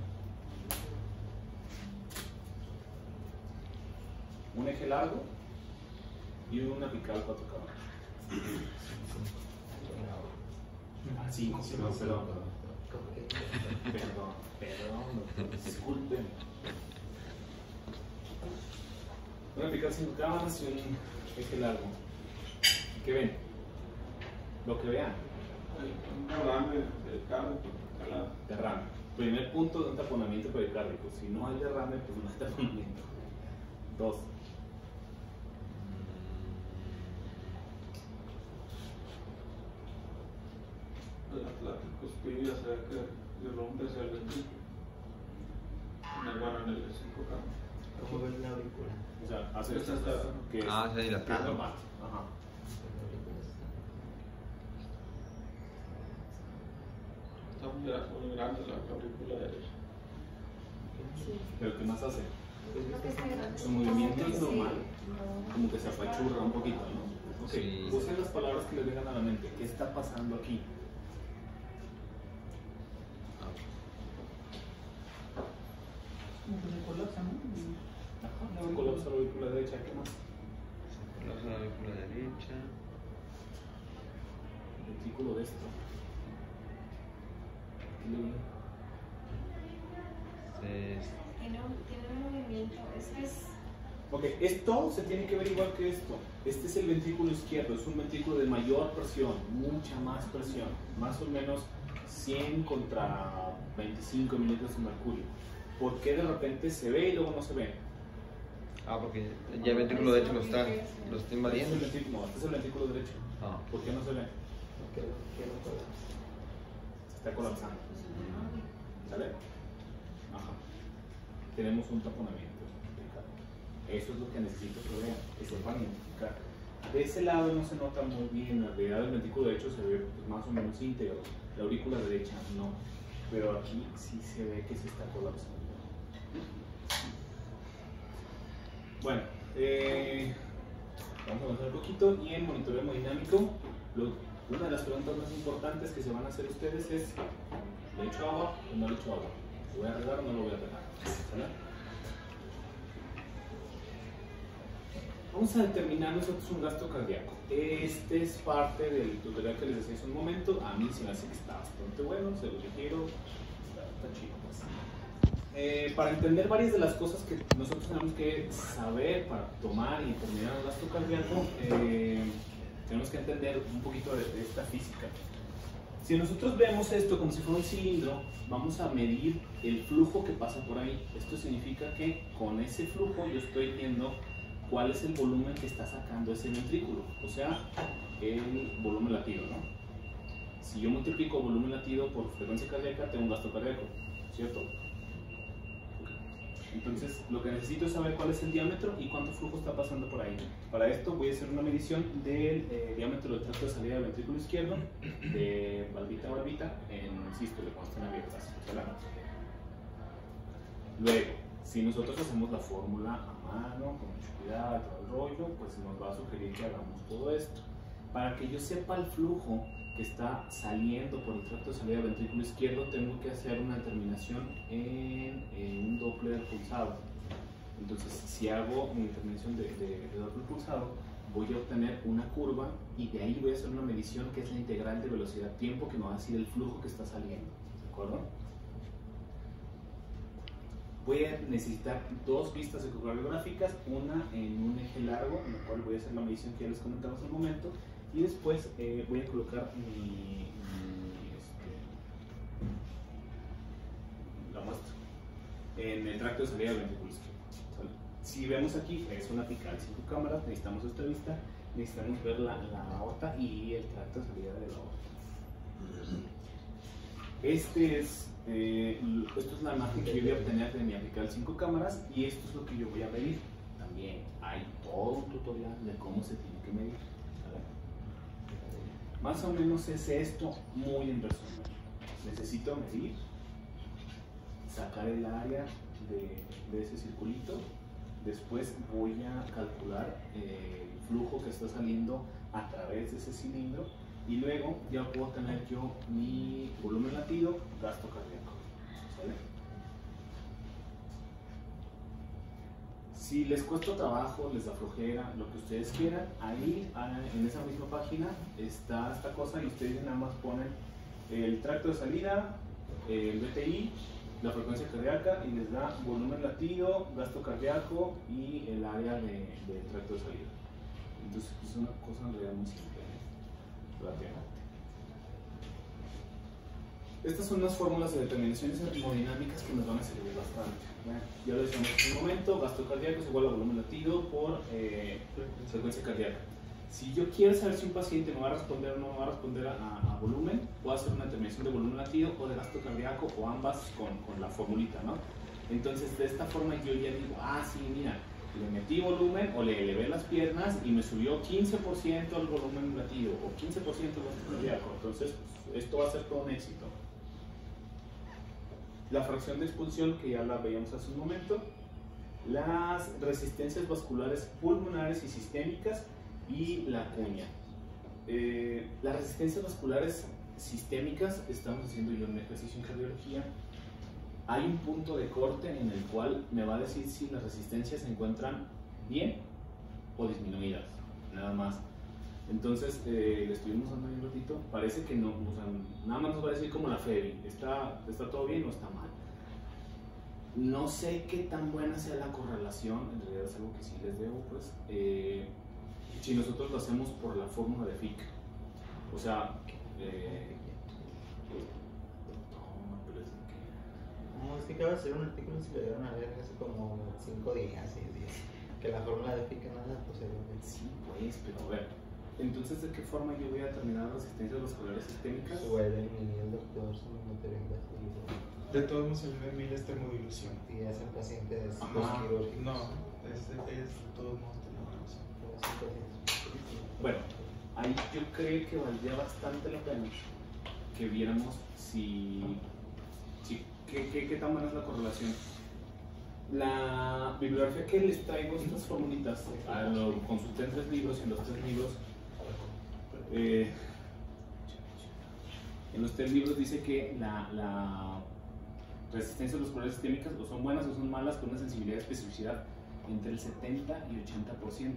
Un eje largo y una apical 4 cámaras. Ah, sí, perdón. Disculpen. Una apical 5 cámaras y un eje largo. ¿Qué ven? Lo que vean. Un derrame del carro, calado. Derrame. Primer punto de un taponamiento pericárdico. Si no hay derrame, pues no hay taponamiento. 2. La tricuspidia se ve que irrumpe hacia el ventrículo. Bueno, en el 5K. ¿Cómo ves la aurícula? O sea, hace Esta esto está- que es Ah, sí, la que es pierna. normal. Ajá. Está muy grande la aurícula derecha. Pero ¿qué más hace? Pues ves que está grande. Su movimiento es normal, como que se apachurra un poquito, ¿no? Ok, Sí. usen las palabras que les vengan a la mente. ¿Qué está pasando aquí? Como que se colapsa, ¿no? Ajá, se colapsa la aurícula derecha. ¿Qué más? La aurícula derecha. El ventrículo de esto. Aquí lo ven. Tiene un movimiento, es que es Ok, esto se tiene que ver igual que esto. Este es el ventrículo izquierdo, es un ventrículo de mayor presión, mucha más presión, más o menos 100 contra 25 milímetros de mercurio. ¿Por qué de repente se ve y luego no se ve? Ah, porque ya el ventrículo derecho lo está Este es invadiendo. el ventrículo, no, este es el ventrículo derecho. Ah. ¿Por qué no se ve? ¿Qué lo colapsa? Se está colapsando. ¿Sale? Ajá. Tenemos un taponamiento. Eso es lo que necesito que vean, que sepan identificar. De ese lado no se nota muy bien, en realidad el ventrículo derecho se ve pues, más o menos íntegro, la aurícula derecha no, pero aquí sí se ve que se está colapsando. Bueno, vamos a avanzar un poquito y en monitoreo hemodinámico, una de las preguntas más importantes que se van a hacer ustedes es: ¿le echo agua o no le echo agua? ¿Lo voy a regar o no lo voy a regar? ¿Sale? Vamos a determinar nosotros un gasto cardíaco. Este es parte del tutorial que les decía hace un momento. A mí se me hace que está bastante bueno, se lo sugiero. Está chido. Pues. Para entender varias de las cosas que nosotros tenemos que saber para tomar y determinar un gasto cardíaco, tenemos que entender un poquito de esta física. Si nosotros vemos esto como si fuera un cilindro, vamos a medir el flujo que pasa por ahí. Esto significa que con ese flujo yo estoy viendo cuál es el volumen que está sacando ese ventrículo, o sea, el volumen latido, ¿no? Si yo multiplico volumen latido por frecuencia cardíaca, tengo un gasto cardíaco, ¿cierto? Entonces, lo que necesito es saber cuál es el diámetro y cuánto flujo está pasando por ahí. Para esto voy a hacer una medición del diámetro del tracto de salida del ventrículo izquierdo, de valvita a valvita, en sístole, cuando estén abiertas, ¿verdad? Luego, si nosotros hacemos la fórmula a mano, con mucho cuidado, todo el rollo, pues nos va a sugerir que hagamos todo esto. Para que yo sepa el flujo que está saliendo por el tracto de salida del ventrículo izquierdo, tengo que hacer una determinación en un Doppler pulsado. Entonces, si hago mi determinación de Doppler pulsado, voy a obtener una curva y de ahí voy a hacer una medición que es la integral de velocidad-tiempo, que me va a decir el flujo que está saliendo. ¿De acuerdo? Voy a necesitar dos vistas ecocardiográficas, una en un eje largo, en el cual voy a hacer la medición que ya les comentaba hace un momento, y después voy a colocar la muestra en el tracto de salida del ventrículo izquierdo. ¿Sale? Si vemos aquí, es una apical 5 cámaras, necesitamos esta vista, necesitamos ver la aorta y el tracto de salida de la aorta. Esto es la imagen que yo voy a obtener de mi apical 5 cámaras y esto es lo que yo voy a medir. También hay todo un tutorial de cómo se tiene que medir. ¿Vale? Más o menos es esto muy en resumen. Necesito medir, sacar el área de ese circulito, después voy a calcular el flujo que está saliendo a través de ese cilindro y luego ya puedo tener yo mi volumen latido, gasto cardíaco. ¿vale? Si les cuesta trabajo, les da flojera, lo que ustedes quieran, ahí en esa misma página está esta cosa y ustedes nada más ponen el tracto de salida, el BTI, la frecuencia cardíaca y les da volumen latido, gasto cardíaco y el área de tracto de salida. Entonces es una cosa en realidad muy simple, relativamente. Estas son las fórmulas de determinaciones hemodinámicas que nos van a servir bastante. Ya lo decíamos en un momento, gasto cardíaco es igual a volumen latido por frecuencia cardíaca. Si yo quiero saber si un paciente me va a responder o no me va a responder a volumen, puedo hacer una determinación de volumen latido o de gasto cardíaco o ambas con la formulita, ¿no? Entonces de esta forma yo ya digo, sí, mira, le metí volumen o le elevé las piernas y me subió 15% el volumen latido o 15% el gasto cardíaco. Entonces esto va a ser todo un éxito. La fracción de expulsión, que ya la veíamos hace un momento, las resistencias vasculares pulmonares y sistémicas y la cuña. Las resistencias vasculares sistémicas, estamos haciendo yo un ejercicio en cardiología, hay un punto de corte en el cual me va a decir si las resistencias se encuentran bien o disminuidas, nada más. Entonces, le estuvimos dando ahí un ratito, parece que no, o sea, nada más nos va a decir como la FEBI, ¿está todo bien o está mal? No sé qué tan buena sea la correlación, en realidad es algo que sí les debo, pues, si nosotros lo hacemos por la fórmula de Fick. O sea, no, es que acaba de hacer un artículo y se lo dieron a ver hace como 5 días, 6 días, que la fórmula de Fick nada, pues sí, pues, pero a ver, entonces, ¿de qué forma yo voy a determinar las resistencias vasculares sistémicas? Suele el doctor se me mete en las De todos modos, el BMI es termodilulación. y es el paciente de Ajá. quirúrgicos. No, es de todos modos termodilulación. Bueno, ahí yo creo que valdría bastante la pena que viéramos qué tan buena es la correlación. La bibliografía que les traigo, estas formulitas, lo consulté en 3 libros y en los 3 libros, en los 3 libros dice que la resistencia vasculares sistémicas o son buenas o son malas con una sensibilidad de especificidad entre el 70 y 80%.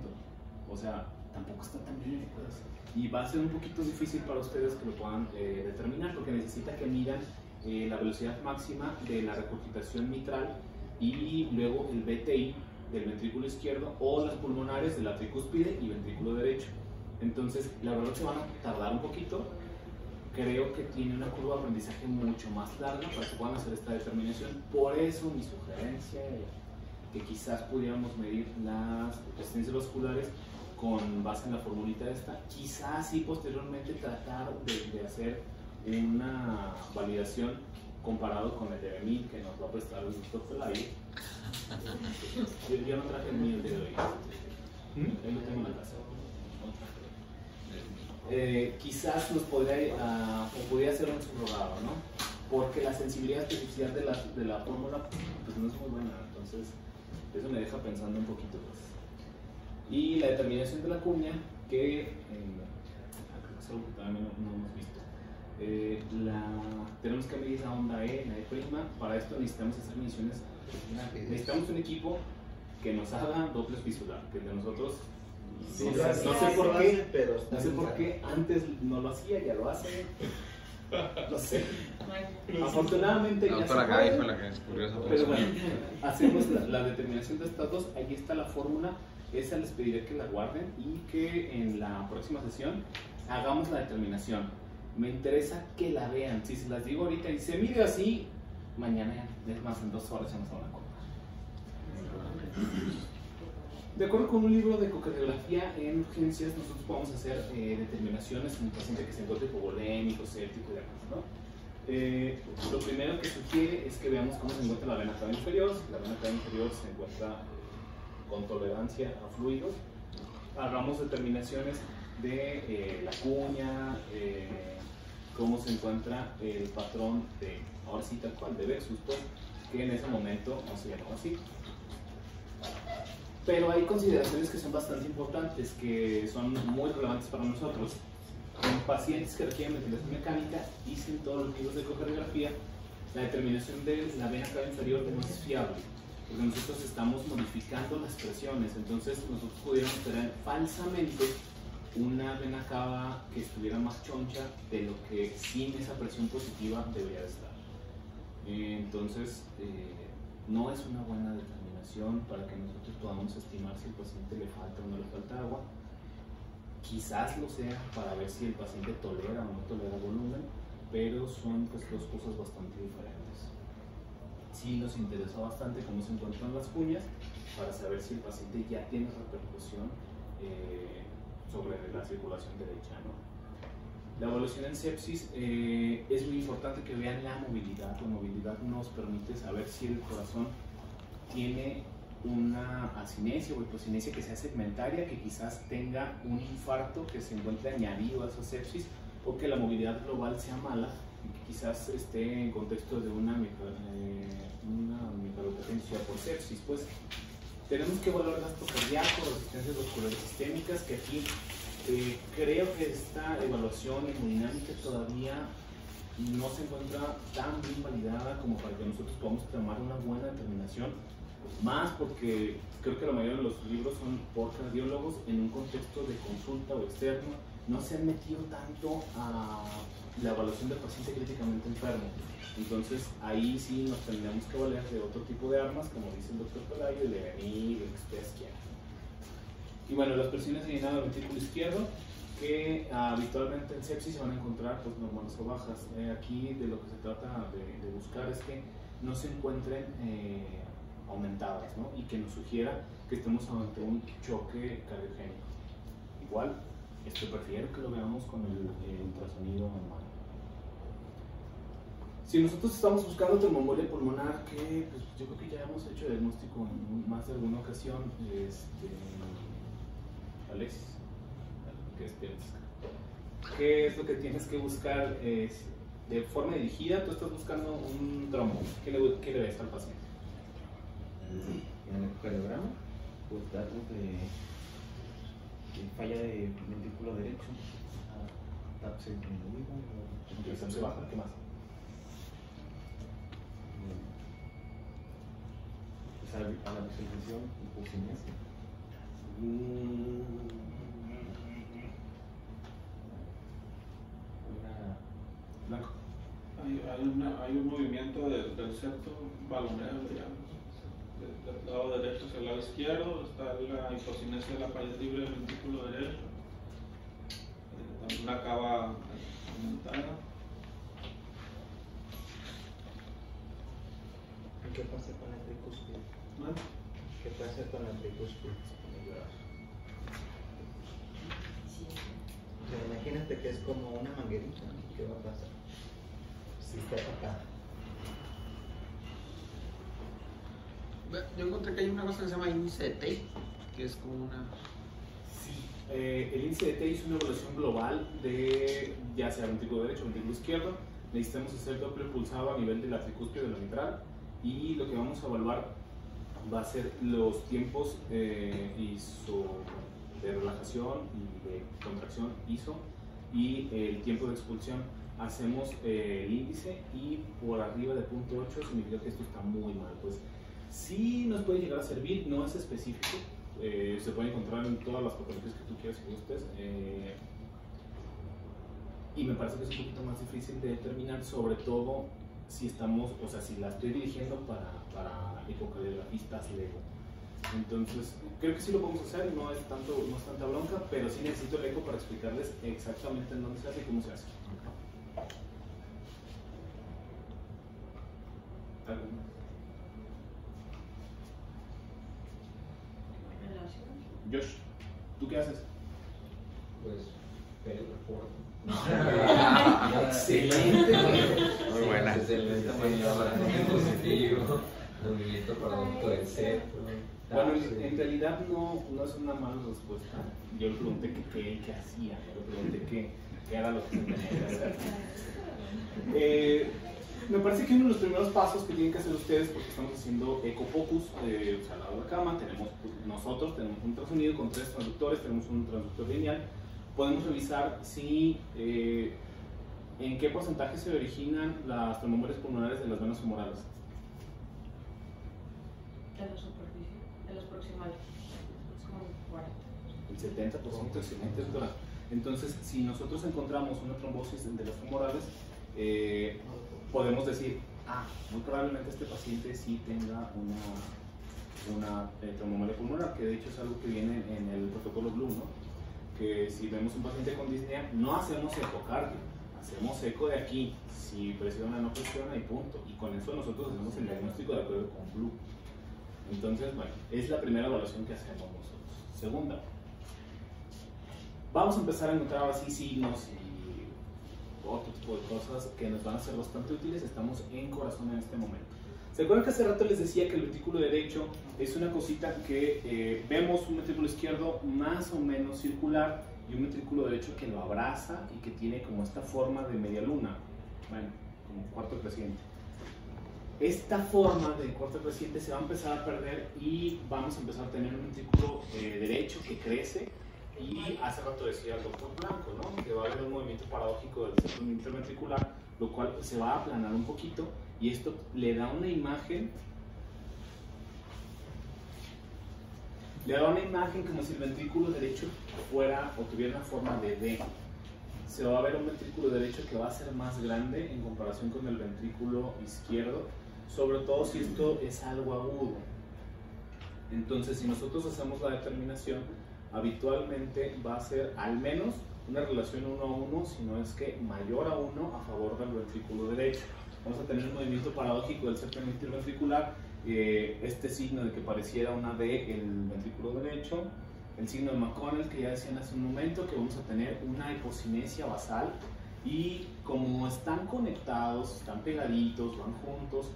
O sea, tampoco está tan bien, pues. Y va a ser un poquito difícil para ustedes que lo puedan determinar porque necesita que midan la velocidad máxima de la regurgitación mitral y luego el BTI del ventrículo izquierdo o las pulmonares de la tricúspide y ventrículo derecho. Entonces, la verdad se van a tardar un poquito. Creo que tiene una curva de aprendizaje mucho más larga para que puedan hacer esta determinación. Por eso mi sugerencia es que quizás pudiéramos medir las resistencias vasculares con base en la formulita esta. Quizás sí posteriormente tratar de hacer una validación comparado con el de BMI que nos va a prestar el doctor Pelayo. Yo no traje el mío el día de hoy. Ahí lo tengo en la casa. Quizás nos podría hacer un subrogado, ¿no? Porque la sensibilidad especificidad de la fórmula pues no es muy buena, entonces eso me deja pensando un poquito más. Y la determinación de la cuña, que creo que es algo que también no hemos visto. Tenemos que medir la onda E, la E'. Para esto necesitamos hacer mediciones. Necesitamos un equipo que nos haga doble fisular, que el de nosotros Sí, no sé por lo qué, hace, pero está no sé por bien qué antes no lo hacía, ya lo hace. No sé. Afortunadamente La ya doctora se Gaby puede. fue la que descubrió esa Pero persona. bueno, hacemos la determinación de estas dos. Ahí está la fórmula. Esa les pediré que la guarden y que en la próxima sesión hagamos la determinación. Me interesa que la vean. Si se las digo ahorita y se mide así, mañana, es más, en 2 horas ya nos van a contar. De acuerdo con un libro de ecocardiografía en urgencias, nosotros podemos hacer determinaciones en un paciente que se encuentre hipovolémico, séptico y demás, ¿no? Lo primero que sugiere es que veamos cómo se encuentra la vena cava inferior. Si la vena cava inferior se encuentra con tolerancia a fluidos, hagamos determinaciones de la cuña, cómo se encuentra el patrón de, ahora sí tal cual, de Versus, pues, que en ese momento no se llamaba así. Pero hay consideraciones que son bastante importantes, que son muy relevantes para nosotros. En pacientes que requieren ventilación mecánica, dicen todos los libros de ecocardiografía la determinación de la vena cava inferior no es fiable, porque nosotros estamos modificando las presiones. Entonces nosotros pudiéramos tener falsamente una vena cava que estuviera más choncha de lo que sin esa presión positiva debería de estar. Entonces no es una buena determinación para que nosotros podamos estimar si al paciente le falta o no le falta agua. Quizás lo sea para ver si el paciente tolera o no tolera volumen, pero son pues dos cosas bastante diferentes. Sí nos interesa bastante cómo se encuentran las cuñas para saber si el paciente ya tiene repercusión sobre la circulación derecha, ¿no? La evaluación en sepsis es muy importante que vean la movilidad. La movilidad nos permite saber si el corazón tiene una asinesia o hipocinesia que sea segmentaria, que quizás tenga un infarto que se encuentre añadido a esa sepsis, o que la movilidad global sea mala y que quizás esté en contexto de una micropotencia por sepsis. Pues tenemos que evaluar gasto cardíaco, resistencias vasculares sistémicas, que aquí creo que esta evaluación hemodinámica todavía no se encuentra tan bien validada como para que nosotros podamos tomar una buena determinación, más porque creo que la mayoría de los libros son por cardiólogos en un contexto de consulta o externo, no se han metido tanto a la evaluación del paciente críticamente enfermo. Entonces ahí sí nos tendríamos que valer de otro tipo de armas, como dice el doctor Pelayo, de Venir, de Expedia. Y bueno, las presiones de llenado del ventrículo izquierdo, que habitualmente en sepsis se van a encontrar pues normales o bajas. Aquí de lo que se trata de buscar es que no se encuentren aumentadas, ¿no? Y que nos sugiera que estemos ante un choque cardiogénico. Igual, prefiero que lo veamos con el ultrasonido normal. Si nosotros estamos buscando termoembolia pulmonar, que pues, yo creo que ya hemos hecho diagnóstico en más de alguna ocasión, Alexis, ¿qué es lo que tienes que buscar? De forma dirigida, tú estás buscando un trombo. ¿Qué le ves al paciente? En el ecocardiograma, pues datos de falla de ventrículo derecho, TAPS disminuido, Se baja, ¿qué más? Pues a la visualización, hipocinesia. Blanco. Hay un movimiento del septo balonero, digamos. Del lado derecho hacia el lado izquierdo está la hipocinesia de la pared libre del ventrículo derecho. También una cava aumentada. ¿Qué pasa con la tricúspide? ¿No? ¿Qué pasa con la tricúspide? O sea, imagínate que es como una manguerita, ¿no? ¿Qué va a pasar? Si está tocada. Yo encontré que hay una cosa que se llama índice de Tate, que es como una... Sí, el índice de Tate es una evaluación global de ya sea ventrículo derecho o ventrículo izquierdo. Necesitamos hacer Doppler pulsado a nivel de la tricúspide de la mitral, y lo que vamos a evaluar va a ser los tiempos ISO de relajación y de contracción ISO y el tiempo de expulsión. Hacemos el índice y por arriba de 0.8 significa que esto está muy mal. Pues sí nos puede llegar a servir, no es específico, se puede encontrar en todas las patologías que tú quieras y gustes, y me parece que es un poquito más difícil de determinar, sobre todo si estamos, o sea, si la estoy dirigiendo para ecocardiografistas lego. Entonces, creo que sí lo podemos hacer, no es tanta bronca, pero sí necesito el eco para explicarles exactamente en dónde se hace y cómo se hace. ¿Algo más? Josh, ¿tú qué haces? Pues, ver el reporte. Excelente. Muy buena. Excelente maniobra, positivo, movimiento producto del centro. Bueno, en realidad no es una mala respuesta. Yo le pregunté qué hacía, yo le pregunté qué era lo que se tenía que hacer. Me parece que uno de los primeros pasos que tienen que hacer ustedes, porque estamos haciendo ecofocus, o sea, al lado de la cama, nosotros tenemos un ultrasonido con 3 transductores, tenemos un transductor lineal. Podemos revisar si ¿En qué porcentaje se originan las tromboembolisas pulmonares de las venas femorales? De la superficie, de los proximales. Es como 40. El 70%, excelente, doctora. Entonces, si nosotros encontramos una trombosis de las femorales, podemos decir, muy probablemente este paciente sí tenga una tromboembolia pulmonar, que de hecho es algo que viene en el protocolo Blue, ¿no? Que si vemos un paciente con disnea, no hacemos ecocardio, hacemos eco de aquí, si presiona o no presiona y punto. Y con eso nosotros hacemos el diagnóstico de acuerdo con Blue. Entonces, bueno, es la primera evaluación que hacemos nosotros. Segunda, vamos a empezar a encontrar ahora sí signos y otro tipo de cosas que nos van a ser bastante útiles. Estamos en corazón en este momento. ¿Se acuerdan que hace rato les decía que el ventrículo derecho es una cosita que vemos un ventrículo izquierdo más o menos circular y un ventrículo derecho que lo abraza y que tiene como esta forma de media luna, bueno, como cuarto creciente? Esta forma de cuarto creciente se va a empezar a perder y vamos a empezar a tener un ventrículo derecho que crece. Y hace rato decía el doctor Blanco, ¿no? Que va a haber un movimiento paradójico del centro interventricular, lo cual se va a aplanar un poquito y esto le da una imagen como si el ventrículo derecho fuera o tuviera una forma de D. Se va a ver un ventrículo derecho que va a ser más grande en comparación con el ventrículo izquierdo, sobre todo si esto es algo agudo. Entonces, si nosotros hacemos la determinación, habitualmente va a ser al menos una relación 1 a 1, si no es que mayor a 1 a favor del ventrículo derecho. Vamos a tener un movimiento paradójico del septo interventricular, este signo de que pareciera una D el ventrículo derecho, el signo de McConnell que ya decían hace un momento, que vamos a tener una hipocinesia basal y como están conectados, están pegaditos, van juntos,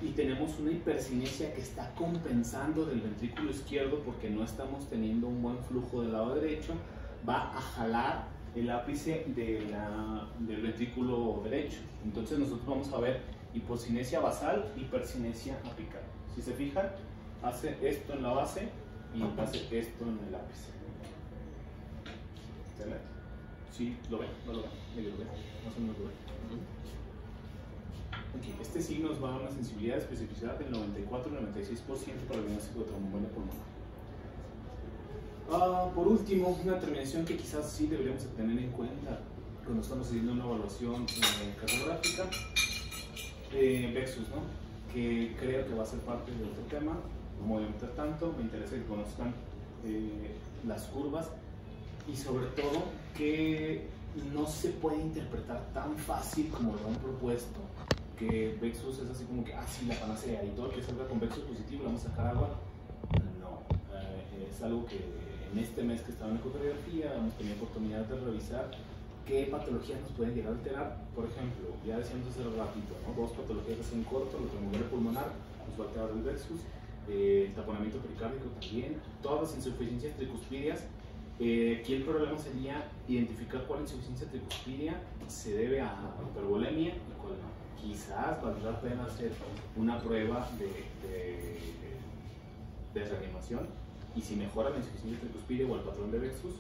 y tenemos una hipercinesia que está compensando del ventrículo izquierdo porque no estamos teniendo un buen flujo del lado derecho, va a jalar el ápice del ventrículo derecho. Entonces nosotros vamos a ver hipocinesia basal, hipercinesia apical. Si se fijan, hace esto en la base y hace esto en el ápice. ¿Excelente? ¿Sí lo ven? ¿No lo ven? ¿Medio lo ven? Más o menos lo ven. Okay. Este signo nos va a dar una sensibilidad de especificidad del 94-96% para el diagnóstico de tromboembolia pulmonar. Por último, una determinación que quizás sí deberíamos tener en cuenta cuando estamos haciendo una evaluación cardiográfica, Vexus, ¿no? Que creo que va a ser parte de otro tema. No me voy a meter tanto, me interesa que conozcan las curvas y sobre todo que no se puede interpretar tan fácil como lo han propuesto. Que Vexus es así como que, sí, la panacea y todo el que salga con Vexus positivo le vamos a sacar agua. No, es algo que en este mes que estaba en ecocardiografía hemos tenido oportunidad de revisar qué patologías nos pueden llegar a alterar. Por ejemplo, ya decíamos hace ratito, ¿no? Dos patologías así en corto, la tromboembolia pulmonar, nos va a alterar el Vexus, el taponamiento pericárdico también, todas las insuficiencias tricuspidias. Aquí el problema sería identificar cuál insuficiencia tricuspidia se debe a hipervolemia y cuál no. Quizás valdrá la pena hacer una prueba de reanimación y si mejora la insuficiencia tricuspidia o el patrón de Vexus,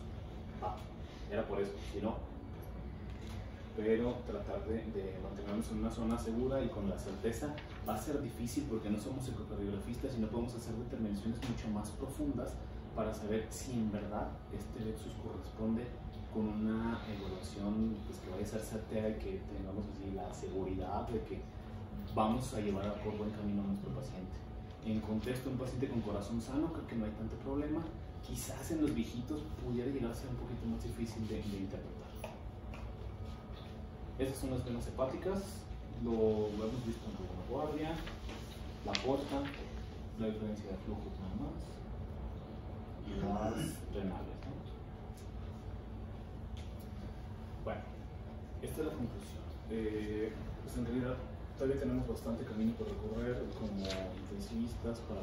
era por eso, si no, pero tratar de mantenernos en una zona segura y con la certeza va a ser difícil porque no somos ecocardiografistas y no podemos hacer determinaciones mucho más profundas para saber si en verdad este Vexus corresponde con una evaluación pues, que vaya a ser certera y que tengamos así la seguridad de que vamos a llevar por buen camino a nuestro paciente. En contexto, un paciente con corazón sano, creo que no hay tanto problema. Quizás en los viejitos pudiera llegar a ser un poquito más difícil de interpretar. Esas son las venas hepáticas, lo hemos visto en la guardia, la porta, la diferencia de flujos nada más, y las renales, ¿no? Bueno, esta es la conclusión. Pues en realidad todavía tenemos bastante camino por recorrer como intensivistas para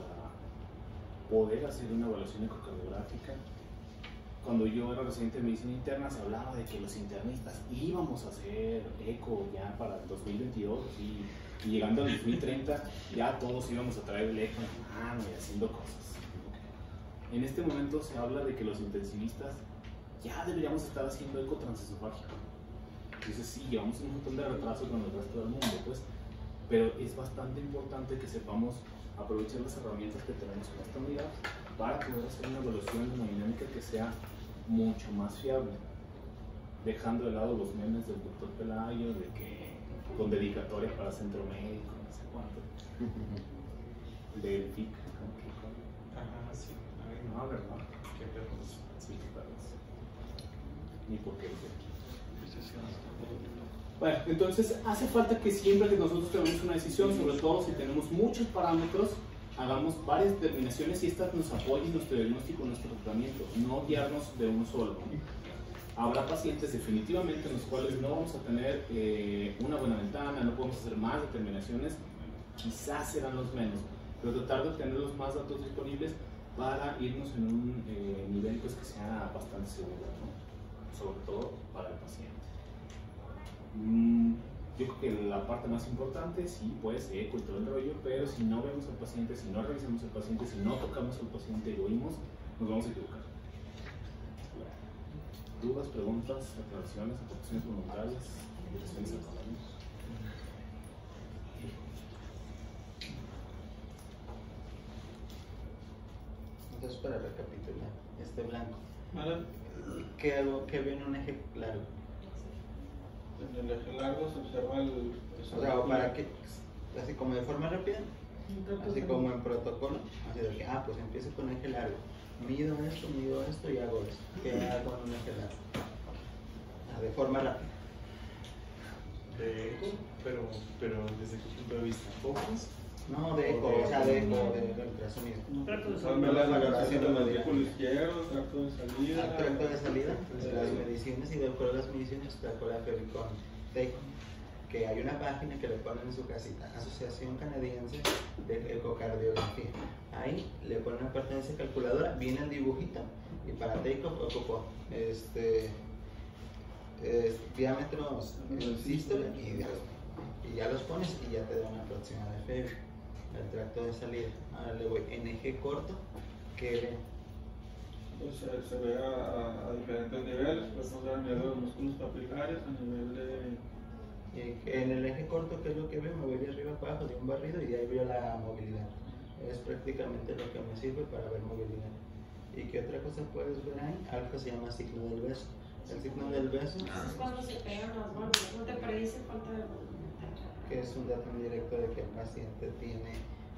poder hacer una evaluación ecocardiográfica. Cuando yo era residente de medicina interna se hablaba de que los internistas íbamos a hacer eco ya para el 2022 y llegando al 2030 ya todos íbamos a traer el eco en mano y haciendo cosas. En este momento se habla de que los intensivistas ya deberíamos estar haciendo eco transesofágico. Entonces sí, llevamos un montón de retraso con el resto del mundo, pues, pero es bastante importante que sepamos aprovechar las herramientas que tenemos en esta unidad para poder hacer una evaluación de una dinámica que sea mucho más fiable, dejando de lado los memes del doctor Pelayo, de que con dedicatoria para centro médico, no sé cuánto, del FIC, Ajá, sí. Ay, no, no, ¿verdad? qué perros. Sí, qué perros. Ni por qué. Bueno, entonces hace falta que siempre que nosotros tenemos una decisión, sobre todo si tenemos muchos parámetros, hagamos varias determinaciones y estas nos apoyen nuestro diagnóstico, nuestro tratamiento, no guiarnos de uno solo. Habrá pacientes definitivamente en los cuales no vamos a tener una buena ventana, no podemos hacer más determinaciones, quizás serán los menos, pero tratar de tener los más datos disponibles para irnos en un nivel pues, que sea bastante seguro, ¿no? Sobre todo para el paciente. Yo creo que la parte más importante, sí, pues, eco y todo el rollo, pero si no vemos al paciente, si no revisamos al paciente, si no tocamos al paciente y lo oímos, nos vamos a equivocar. ¿Dudas, preguntas, aclaraciones, aportaciones voluntarias, invitaciones a todos? Entonces, para recapitular, este blanco, Ahora, ¿qué veo en un eje largo? en el eje largo se observa el O sea, ¿o para qué? Así como de forma rápida, así como en protocolo, así de que, pues empiezo con eje largo, mido esto y hago esto. ¿Qué hago en un eje largo? De forma rápida. De eco, pero desde qué punto de vista, focus. No, de eco, o sea, de eco, de ultrasonido. Trato de Ver saber. la valoración valoración del de ventrículo izquierdo, tracto de salida. Al tracto de salida, las mediciones, y de acuerdo a las mediciones sacó la FEBI con TACO, que hay una página que le ponen en su casita, Asociación Canadiense de Ecocardiografía. Ahí le ponen una pertenencia calculadora, viene el dibujito, y para TACO ocupó diámetros en sístole y diámetro. Y ya los pones y ya te da una aproximada de FEBI, el tracto de salida. Ahora le voy en eje corto, que ve. Pues se ve a diferentes niveles, podemos ver a nivel de los músculos papilares, a nivel de... En el eje corto, ¿qué es lo que veo? Me voy de arriba para abajo de un barrido y de ahí veo la movilidad. Es prácticamente lo que me sirve para ver movilidad. ¿Y qué otra cosa puedes ver ahí? Algo que se llama signo del beso. El signo del beso, Es cuando se pegan las manos, no te predice falta de volumen. que es un dato indirecto de que el paciente tiene,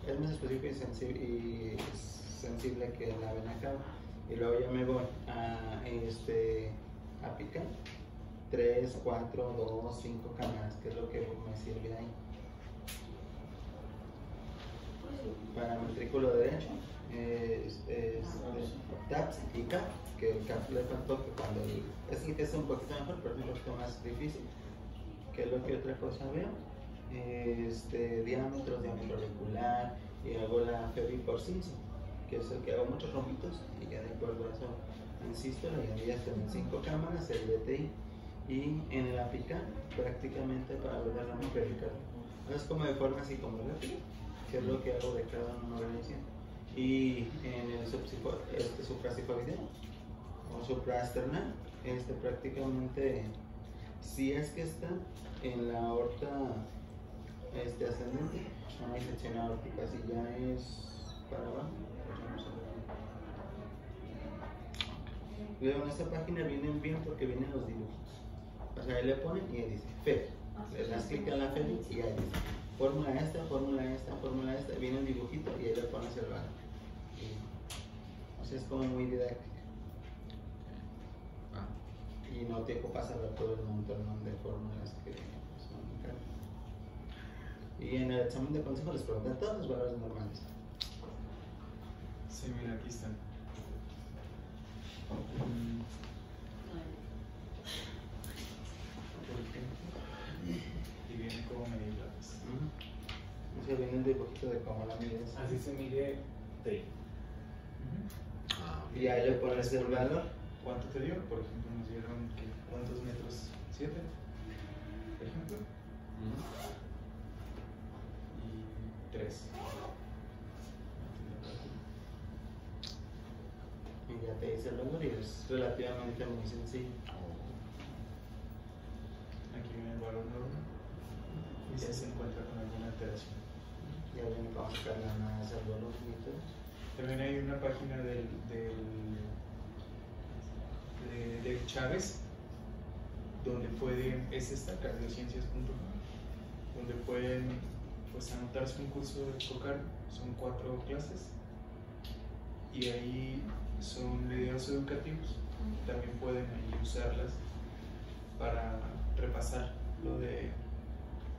es más específico y sensible que la vena cava. Y luego ya me voy a picar 3, 4, 2, 5 cámaras, que es lo que me sirve ahí. Para ventrículo derecho TAPS y CAP, que el CAP le faltó, que cuando es el que es un poquito mejor, pero es un poquito más difícil. ¿Qué es lo que otra cosa veo? Diámetro auricular, y hago la FEBI por Simpson, que es el que hago muchos rombitos, y ya de acuerdo a eso insisto, y ya tienen 5 cámaras, el DTI, y en el apical prácticamente para ver la rama pericardio. Es como de forma así como rápida, que es lo que hago de cada organización. Y en el suprasifoideo o supraesternal, prácticamente, si es que está en la aorta ascendente, no hay sección aórtica. Si ya es para abajo, pues vamos a ver. Luego en esta página vienen bien porque vienen los dibujos. O sea, ahí le ponen y ahí dice FEB. Le das clic en la FEB y ahí dice fórmula esta, viene el dibujito y ahí le pones el valor. O sea, es como muy didáctica. Y no te ocupas hablar todo el montón de fórmulas que son acá. Y en el examen de consejo les preguntan todos los valores normales. Sí, mira, aquí están. Por ejemplo, y viene como medirlas. O sea, viene el dibujito de cómo la mides. Así se mide TI. Y ahí le pones el valor. ¿Cuánto te dio? Por ejemplo, nos dieron que ¿cuántos metros? 7, por ejemplo. Y 3. Y ya te dice el valor y es relativamente muy sencillo. Aquí el valor normal y si se encuentra con alguna alteración. Ya viene para sacarle más al volumen y todo. También hay una página de Chávez donde pueden, es esta, cardiociencias.com, donde pueden pues anotarse un curso de ecocardio. Son 4 clases y ahí son videos educativos. También pueden ahí usarlas para repasar lo de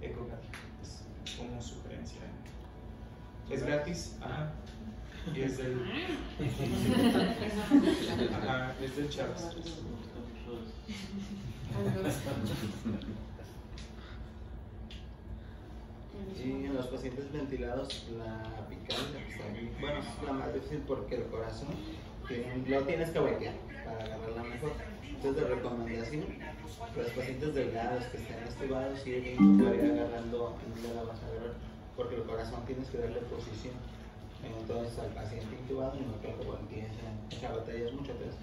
ecocardio. Es como sugerencia. Es gratis, ajá. Y es del. Ajá, es del Chávez. Y en los pacientes ventilados, la apical, bueno, es la más difícil porque el corazón lo tienes que voltear para agarrarla mejor. Entonces, de recomendación, los pacientes delgados que estén estubados, sí, hay que ir agarrando en donde la vas a agarrar, porque el corazón tienes que darle posición. Entonces, al paciente intubado, no que lo voltees, esa batalla es mucho peso.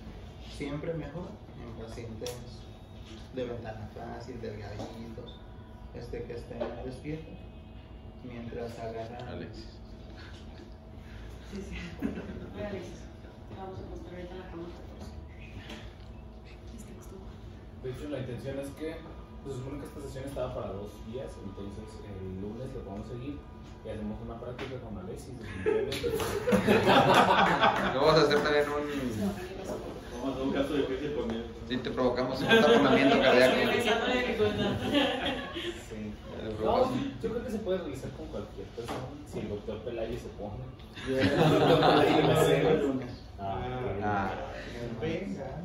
Siempre mejor en pacientes de ventana fácil, delgaditos, que estén despiertos. Mientras agarran. Alexis. Sí, sí. Oye, Alexis, vamos a acostar ahorita en la cama 14. De hecho, la intención es que se supone que esta sesión estaba para 2 días, entonces el lunes lo vamos a seguir y hacemos una práctica con Alexis. Luego vamos a hacer también un. Vamos a hacer un caso difícil con él. Si te provocamos un taponamiento cardíaco. Sí. No, yo creo que se puede realizar con cualquier persona. Si el doctor Pelayo se pone. Yo el doctor Pelayo lo hago el lunes. Venga.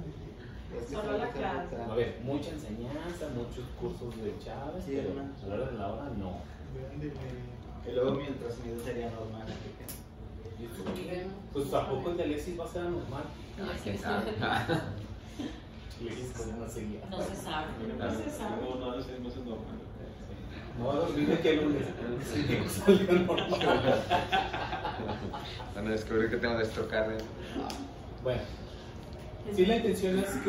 Solo la clase. A ver, mucha enseñanza, muchos cursos de Chávez, Sí, pero hermano. a la hora de la hora no. Y luego mientras mido sería normal. ¿Y tú? Pues ¿a poco el de Alexis va a ser anormal? ¿Quién sabe? Alexis pues no seguía. No se sabe. No se sabe. No, no, no es normal. No, dime que el lunes salió normal. Van a descubrir que tengo de estrocardia. Bueno, sí, la intención es que